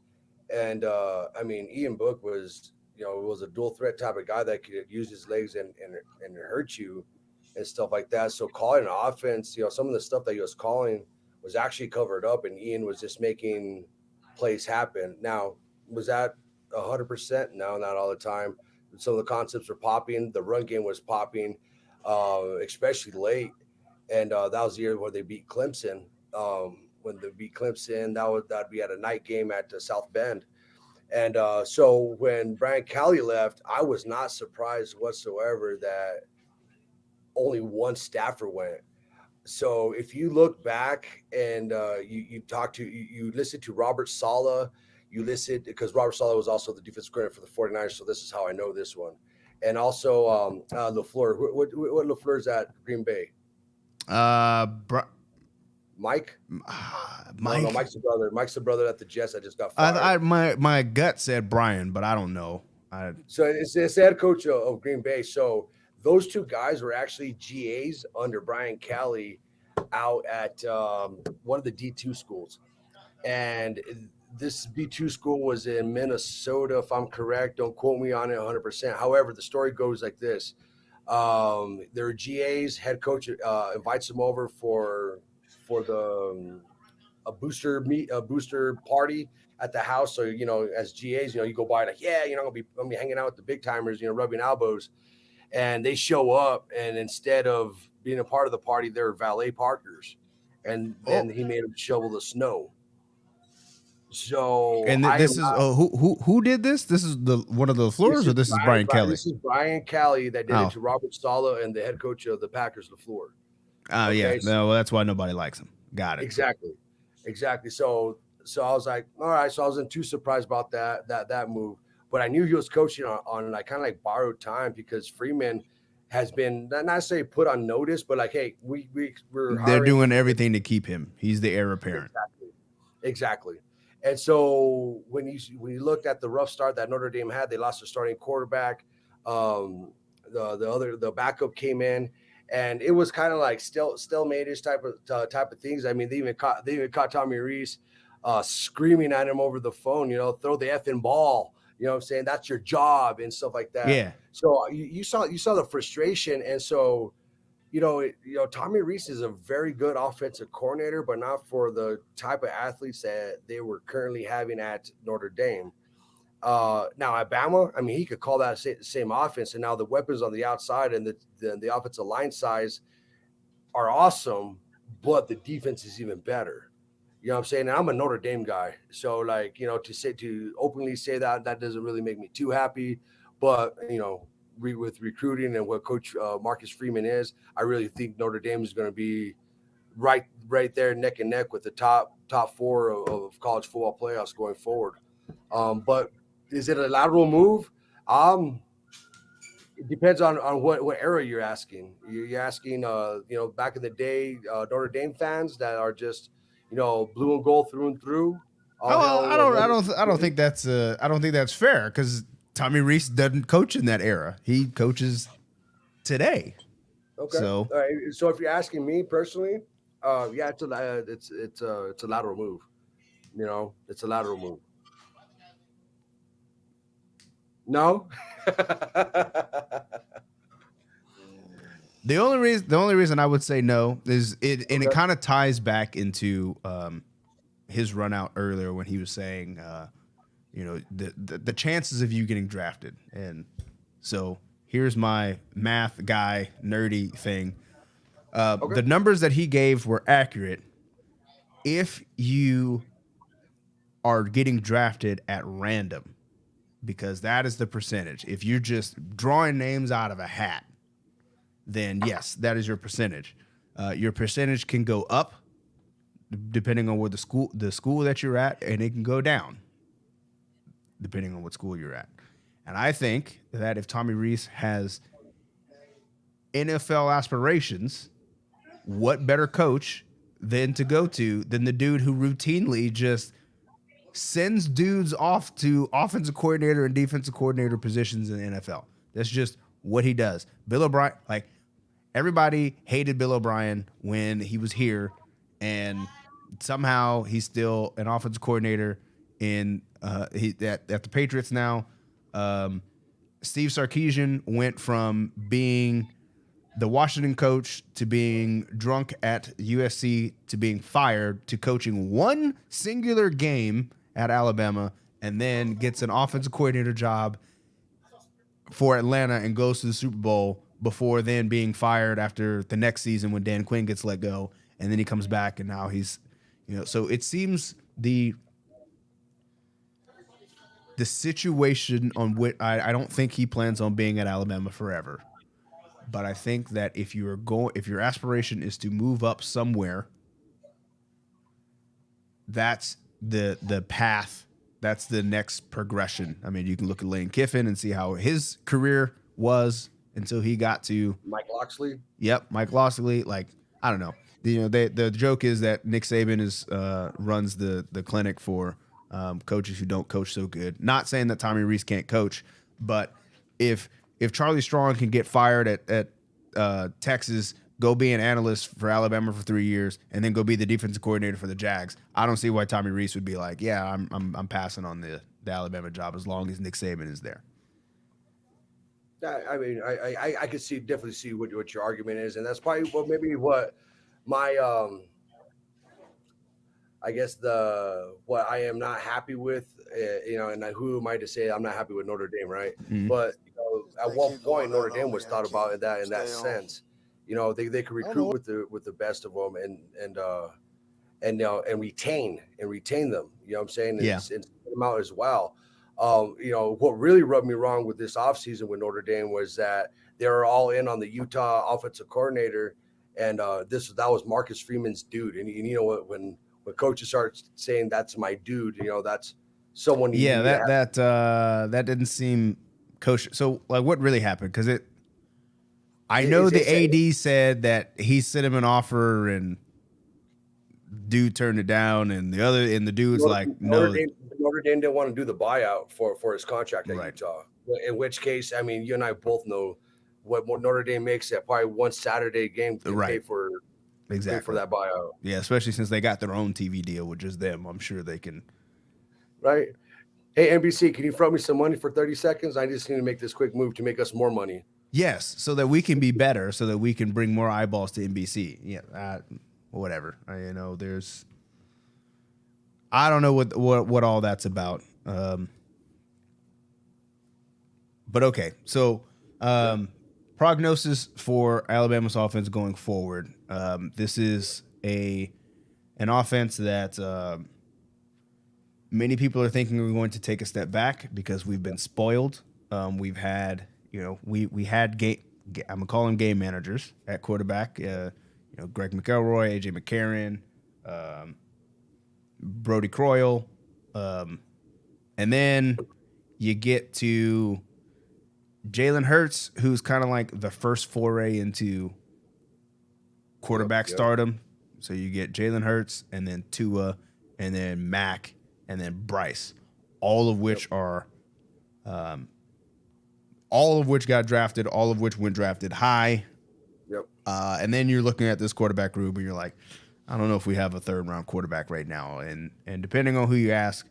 And I mean, Ian Book was a dual threat type of guy that could use his legs and hurt you and stuff like that. So calling an offense, some of the stuff that he was calling was actually covered up, and Ian was just making plays happen. Now, was that 100%? No, not all the time. Some of the concepts were popping. The run game was popping, especially late. And that was the year where they beat Clemson. When they beat Clemson, that'd be at a night game at South Bend. And so when Brian Kelly left, I was not surprised whatsoever that only one staffer went. So if you look back and you listen to Robert Saleh, you listen because Robert Saleh was also the defensive coordinator for the 49ers. So this is how I know this one. And also LaFleur. What LaFleur's at Green Bay? Mike? Mike. No, Mike's the brother. Mike's the brother at the Jets that just got fired. My gut said Brian, but I don't know. So it's the head coach of Green Bay. So those two guys were actually GAs under Brian Kelly out at one of the D2 schools. And this B2 school was in Minnesota, if I'm correct. Don't quote me on it 100%. However, the story goes like this. There were GAs, head coach invites them over for the a booster party at the house. So, as GAs, you go by like, yeah, I'm gonna be hanging out with the big timers, rubbing elbows. And they show up, and instead of being a part of the party, they're valet parkers. And then he made them shovel the snow. So this is who did this? This is one of the floors, or this is Brian Kelly? This is Brian Kelly that did it to Robert Saleh and the head coach of the Packers, LaFleur. Oh, yeah. No, well, that's why nobody likes him. Got it. Exactly. So I was like, all right. So I wasn't too surprised about that move, but I knew he was coaching on like kind of like borrowed time because Freeman has been not say put on notice, but like, hey, they're doing everything to keep him. He's the heir apparent. Exactly. And so when you looked at the rough start that Notre Dame had, they lost their starting quarterback. The backup came in. And it was kind of like stalemate-ish type of things. I mean, they even caught Tommy Rees screaming at him over the phone, throw the effing ball, you know what I'm saying? That's your job and stuff like that. Yeah. So you saw the frustration. And so, Tommy Rees is a very good offensive coordinator, but not for the type of athletes that they were currently having at Notre Dame. Now Alabama, I mean, he could call that same offense, and now the weapons on the outside and the offensive line size are awesome, but the defense is even better. You know what I'm saying? And I'm a Notre Dame guy, so like to openly say that doesn't really make me too happy. But with recruiting and what Coach Marcus Freeman is, I really think Notre Dame is going to be right there neck and neck with the top four of college football playoffs going forward. But is it a lateral move? It depends on what era you're asking. You're asking, back in the day, Notre Dame fans that are just, blue and gold through and through. I don't think that's fair because Tommy Rees doesn't coach in that era. He coaches today. Okay. So, all right. So if you're asking me personally, yeah, it's a lateral move. It's a lateral move. No. The only reason I would say no is it, and it kind of ties back into his run out earlier when he was saying the chances of you getting drafted. And so here's my math guy nerdy thing. The numbers that he gave were accurate if you are getting drafted at random, because that is the percentage. If you're just drawing names out of a hat, then yes, that is your percentage. Your percentage can go up depending on where the school that you're at, and it can go down depending on what school you're at. And I think that if Tommy Rees has NFL aspirations, what better coach than to go to than the dude who routinely just sends dudes off to offensive coordinator and defensive coordinator positions in the NFL. That's just what he does. Bill O'Brien, like, everybody hated Bill O'Brien when he was here, and somehow he's still an offensive coordinator at the Patriots now. Steve Sarkisian went from being the Washington coach to being drunk at USC to being fired to coaching one singular game at Alabama, and then gets an offensive coordinator job for Atlanta and goes to the Super Bowl before then being fired after the next season when Dan Quinn gets let go, and then he comes back and now he's, so it seems the situation on which I don't think he plans on being at Alabama forever. But I think that if your aspiration is to move up somewhere, that's the path. That's the next progression. I mean, you can look at Lane Kiffin and see how his career was until he got to Mike Locksley. Yep, Mike Locksley. Like, I don't know. The joke is that Nick Saban runs the clinic for coaches who don't coach so good. Not saying that Tommy Rees can't coach, but if Charlie Strong can get fired at Texas, go be an analyst for Alabama for 3 years, and then go be the defensive coordinator for the Jags, I don't see why Tommy Rees would be like, yeah, I'm passing on the Alabama job as long as Nick Saban is there. I mean, I could definitely see what your argument is, and that's probably maybe what my I guess what I am not happy with, and who am I to say I'm not happy with Notre Dame, right? Mm-hmm. But at one point Notre Dame was thought about in that sense. They could recruit with the best of them and retain them. You know what I'm saying? Yeah. And put them out as well. What really rubbed me wrong with this offseason with Notre Dame was that they were all in on the Utah offensive coordinator, and that was Marcus Freeman's dude. And when coaches start saying that's my dude, that's someone. Yeah, that didn't seem kosher. So, like, what really happened? Because I know the AD said that he sent him an offer and dude turned it down, and the dude's like, no. Notre Dame didn't want to do the buyout for his contract at Utah. In which case, I mean, you and I both know what Notre Dame makes at probably one Saturday game to pay for. Exactly. For that buyout. Yeah, especially since they got their own TV deal with just them. I'm sure they can. Right. Hey, NBC, can you throw me some money for 30 seconds? I just need to make this quick move to make us more money. Yes, so that we can be better, so that we can bring more eyeballs to NBC. Yeah, whatever. I don't know what all that's about. But okay, so prognosis for Alabama's offense going forward. This is an offense that many people are thinking we're going to take a step back because we've been spoiled. We've had, we had I'm gonna call them game managers at quarterback. Greg McElroy, AJ McCarron, Brody Croyle, and then you get to Jalen Hurts, who's kind of like the first foray into quarterback stardom. So you get Jalen Hurts, and then Tua, and then Mac, and then Bryce, all of which got drafted, all of which went drafted high. Yep. And then you're looking at this quarterback group, and you're like, I don't know if we have a third-round quarterback right now. And depending on who you ask,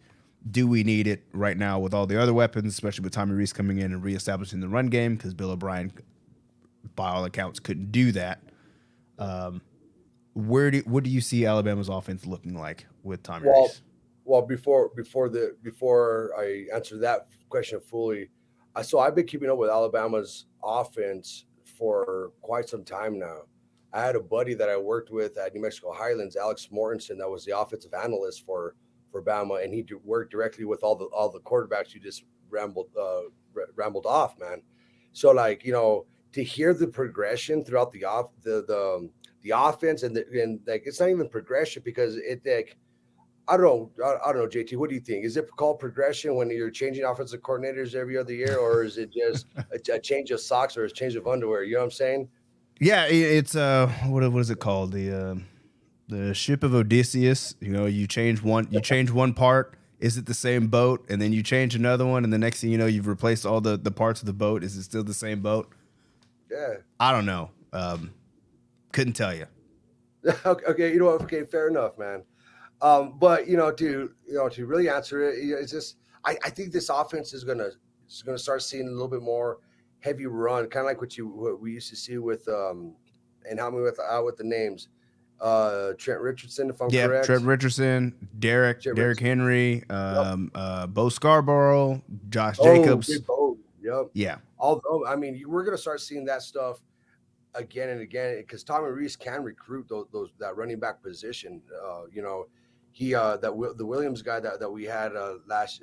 do we need it right now with all the other weapons, especially with Tommy Rees coming in and reestablishing the run game, because Bill O'Brien, by all accounts, couldn't do that. What do you see Alabama's offense looking like with Tommy Rees? Well, before I answer that question fully, so I've been keeping up with Alabama's offense for quite some time now. I had a buddy that I worked with at New Mexico Highlands, Alex Mortensen, that was the offensive analyst for Bama, and he worked directly with all the quarterbacks you just rambled off, man. So like to hear the progression throughout the offense and like it's not even progression because it like I don't know, JT. What do you think? Is it called progression when you're changing offensive coordinators every other year, or is it just a change of socks or a change of underwear? You know what I'm saying? Yeah, it's what is it called? The ship of Odysseus. You change one part. Is it the same boat? And then you change another one, and the next thing you know, you've replaced all the parts of the boat. Is it still the same boat? Yeah. I don't know. Couldn't tell you. Okay. You know what? Okay. Fair enough, man. But to really answer it, it's just I think this offense is gonna start seeing a little bit more heavy run, kind of like what we used to see with and help me with the names, Trent Richardson, if I'm Yeah, Trent correct. Richardson, Derek Trent Derek Richardson. Henry, Yep. Bo Scarborough, Josh Oh, Jacobs. Big Bo. Yep. Yeah, Although I mean, we're gonna start seeing that stuff again and again because Tommy Reese can recruit those that running back position. He the Williams guy that we had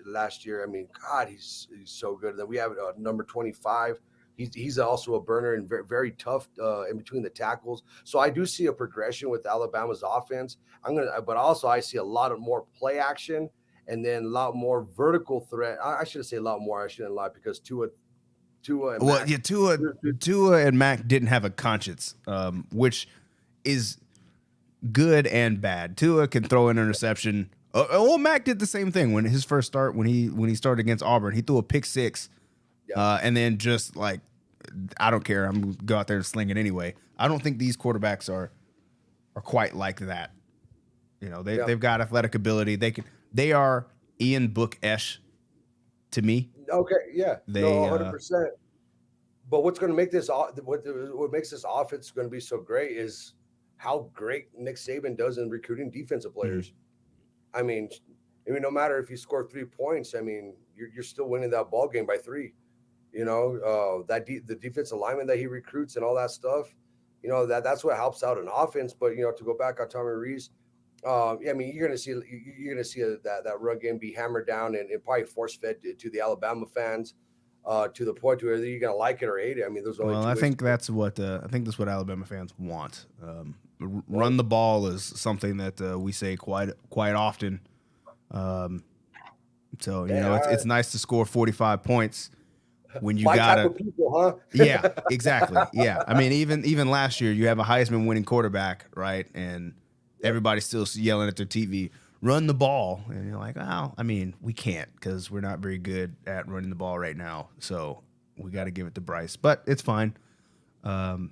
last year. I mean, God, he's so good. Then we have number 25. He's also a burner and very, very tough in between the tackles. So I do see a progression with Alabama's offense. But also I see a lot of more play action and then a lot more vertical threat. I should say a lot more. I shouldn't lie because Tua and well, Mac. yeah, Tua and Mac didn't have a conscience, which is good and bad. Tua can throw an interception. Mac did the same thing when his first start when he started against Auburn. He threw a pick six, Yeah. and then just like I don't care, I'm gonna go out there and sling it anyway. I don't think these quarterbacks are quite like that. Yeah. They've got athletic ability. They are Ian Book Esh to me. Okay, yeah, no, They 100%. But what's going to make what makes this offense going to be so great is how great Nick Saban does in recruiting defensive Mhm. players. I mean, no matter if you score 3 points, I mean, you're still winning that ball game by three. The defensive lineman that he recruits and all that stuff. That's what helps out an offense. But to go back on Tommy Reese, I mean, you're gonna see that run game be hammered down and probably force fed to the Alabama fans, to the point where you're gonna like it or hate it. I mean, there's only Well, two I ways think to go. that's what Alabama fans want. Well, Run the ball is something that we say quite often. So man, it's nice to score 45 points when you my type gotta. of people, huh? Yeah, exactly. Yeah, I mean even last year you have a Heisman winning quarterback, right? And Yep. everybody's still yelling at their TV, run the ball, and you're like, oh, I mean we can't because we're not very good at running the ball right now. So we got to give it to Bryce, but it's fine. Um,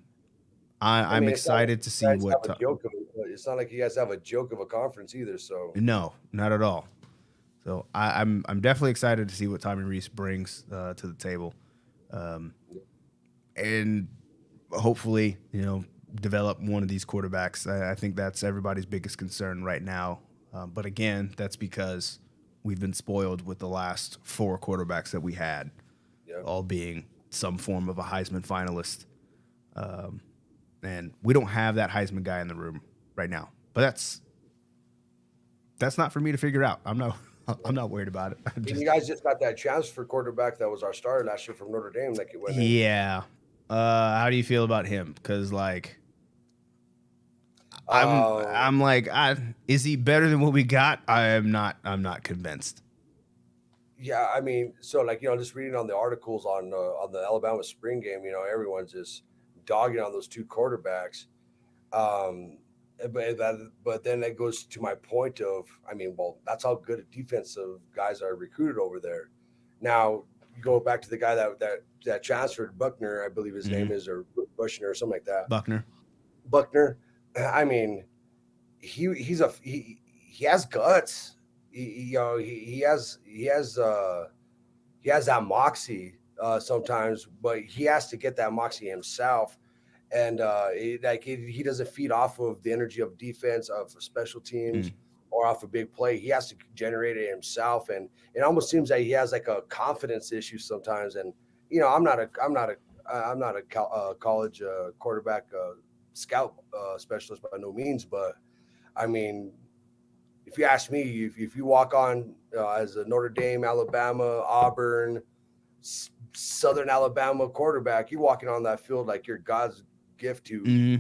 I I'm mean, it's not like excited to you see guys have what. a joke of it. It's not like you guys have a joke of a conference either. So No, not at all. So I'm definitely excited to see what Tommy Reese brings to the table, and hopefully develop one of these quarterbacks. I think that's everybody's biggest concern right now. But again, that's because we've been spoiled with the last four quarterbacks that we had, yeah, all being some form of a Heisman finalist, and we don't have that Heisman guy in the room right now. But that's not for me to figure out. I'm not worried about it. and you guys just got that transfer quarterback that was our starter last year from Notre Dame that went in. Yeah. How do you feel about him? Because like Um, I'm like, is he better than what we got? I'm not convinced. Yeah, I mean, so like just reading on the articles on the Alabama spring game, everyone's just dogging on those two quarterbacks. Um, but then that goes to my point of, I mean, well, that's how good defensive guys are recruited over there. Now you go back to the guy that transferred, Buckner, I believe his Mm-hmm. name is, or Bushner or something like that. Buckner. Buckner, I mean, he has guts. He has that moxie sometimes, but he has to get that moxie himself. And he doesn't feed off of the energy of defense, of special teams, Mm. or off a big play. He has to generate it himself, and it almost seems like he has like a confidence issue sometimes. And I'm not a college quarterback scout specialist by no means, but I mean, if you ask me, if you walk on as a Notre Dame, Alabama, Auburn, Southern Alabama quarterback, you're walking on that field like you're God's gift to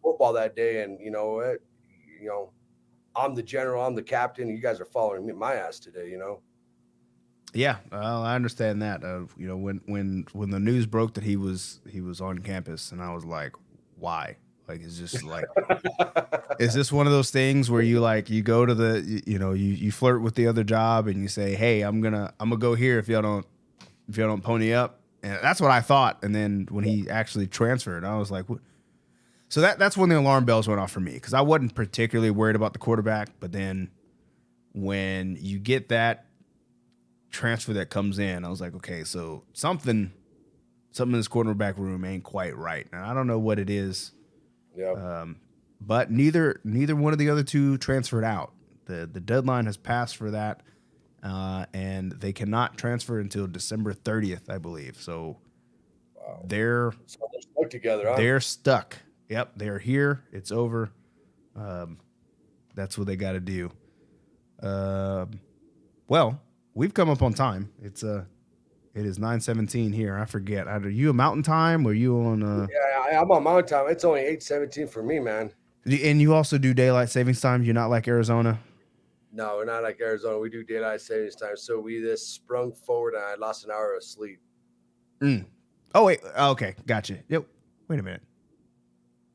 football that day. And I'm the general, I'm the captain. You guys are following my ass today. Yeah, well, I understand that. When the news broke that he was on campus, and I was like, why? Like, it's just like, is this one of those things where you go to you flirt with the other job and you say, hey, I'm gonna go here if y'all don't pony up, and that's what I thought. And then when he actually transferred, I was like, what? So that's when the alarm bells went off for me, because I wasn't particularly worried about the quarterback, but then when you get that transfer that comes in, I was like, okay, so something in this quarterback room ain't quite right. And I don't know what it is. Yeah. But neither one of the other two transferred out. The deadline has passed for that, and they cannot transfer until December 30th, I believe. So they're stuck together. Huh? They're stuck. Yep, they're here. It's over. That's what they got to do. Well, we've come up on time. It is 9:17 here. I forget. Are you a mountain time? Or you on? Yeah, I'm on mountain time. It's only 8:17 for me, man. And you also do daylight savings time. You're not like Arizona. No, we're not like Arizona. We do daylight savings time. So we just sprung forward, and I lost an hour of sleep. Oh wait. Okay, gotcha. Yep. Wait a minute.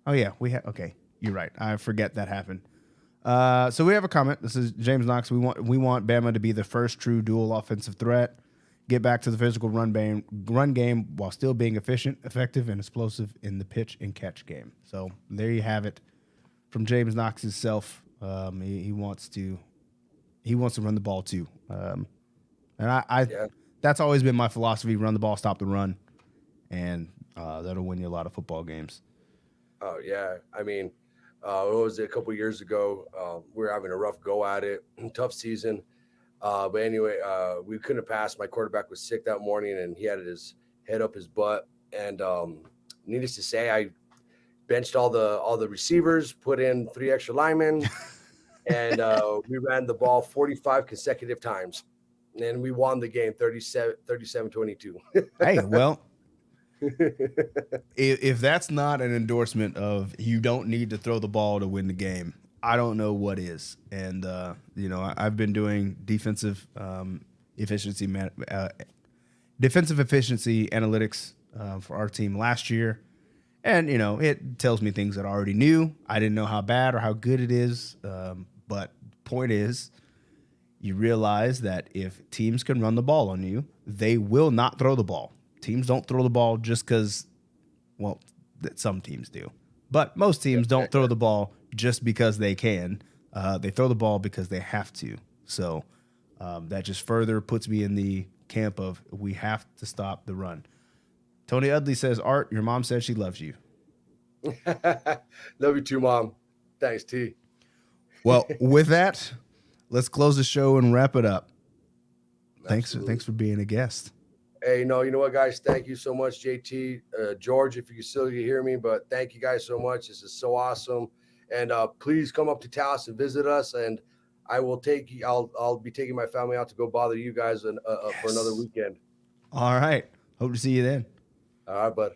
Oh yeah, okay. You're right. I forget that happened. So we have a comment. This is James Knox. We want Bama to be the first true dual offensive threat. Get back to the physical run game while still being efficient, effective, and explosive in the pitch and catch game. So there you have it from James Knox himself. He wants to run the ball too. And I that's always been my philosophy: run the ball, stop the run, and that'll win you a lot of football games. Oh yeah, I mean, what was it, a couple of years ago? We were having a rough go at it, tough season. But anyway, we couldn't have passed. My quarterback was sick that morning, and he had his head up his butt. And needless to say, I benched all the receivers, put in 3 extra linemen, and we ran the ball 45 consecutive times. And we won the game 37-22. Hey, well, if that's not an endorsement of you don't need to throw the ball to win the game, I don't know what is. And I've been doing defensive efficiency analytics for our team last year, and it tells me things that I already knew. I didn't know how bad or how good it is, but point is, you realize that if teams can run the ball on you, they will not throw the ball. Teams don't throw the ball just because, well, some teams do. But most teams don't throw the ball just because they can. They throw the ball because they have to. So that just further puts me in the camp of we have to stop the run. Tony Udley says, Art, your mom said she loves you. Love you too, Mom. Thanks, T. Well, with that, let's close the show and wrap it up. Absolutely. Thanks for being a guest. Hey, you know what, guys? Thank you so much, JT. George, if you can still hear me, but thank you guys so much. This is so awesome. And please come up to Taos and visit us. And I will I'll be taking my family out to go bother you guys for another weekend. All right. Hope to see you then. All right, bud.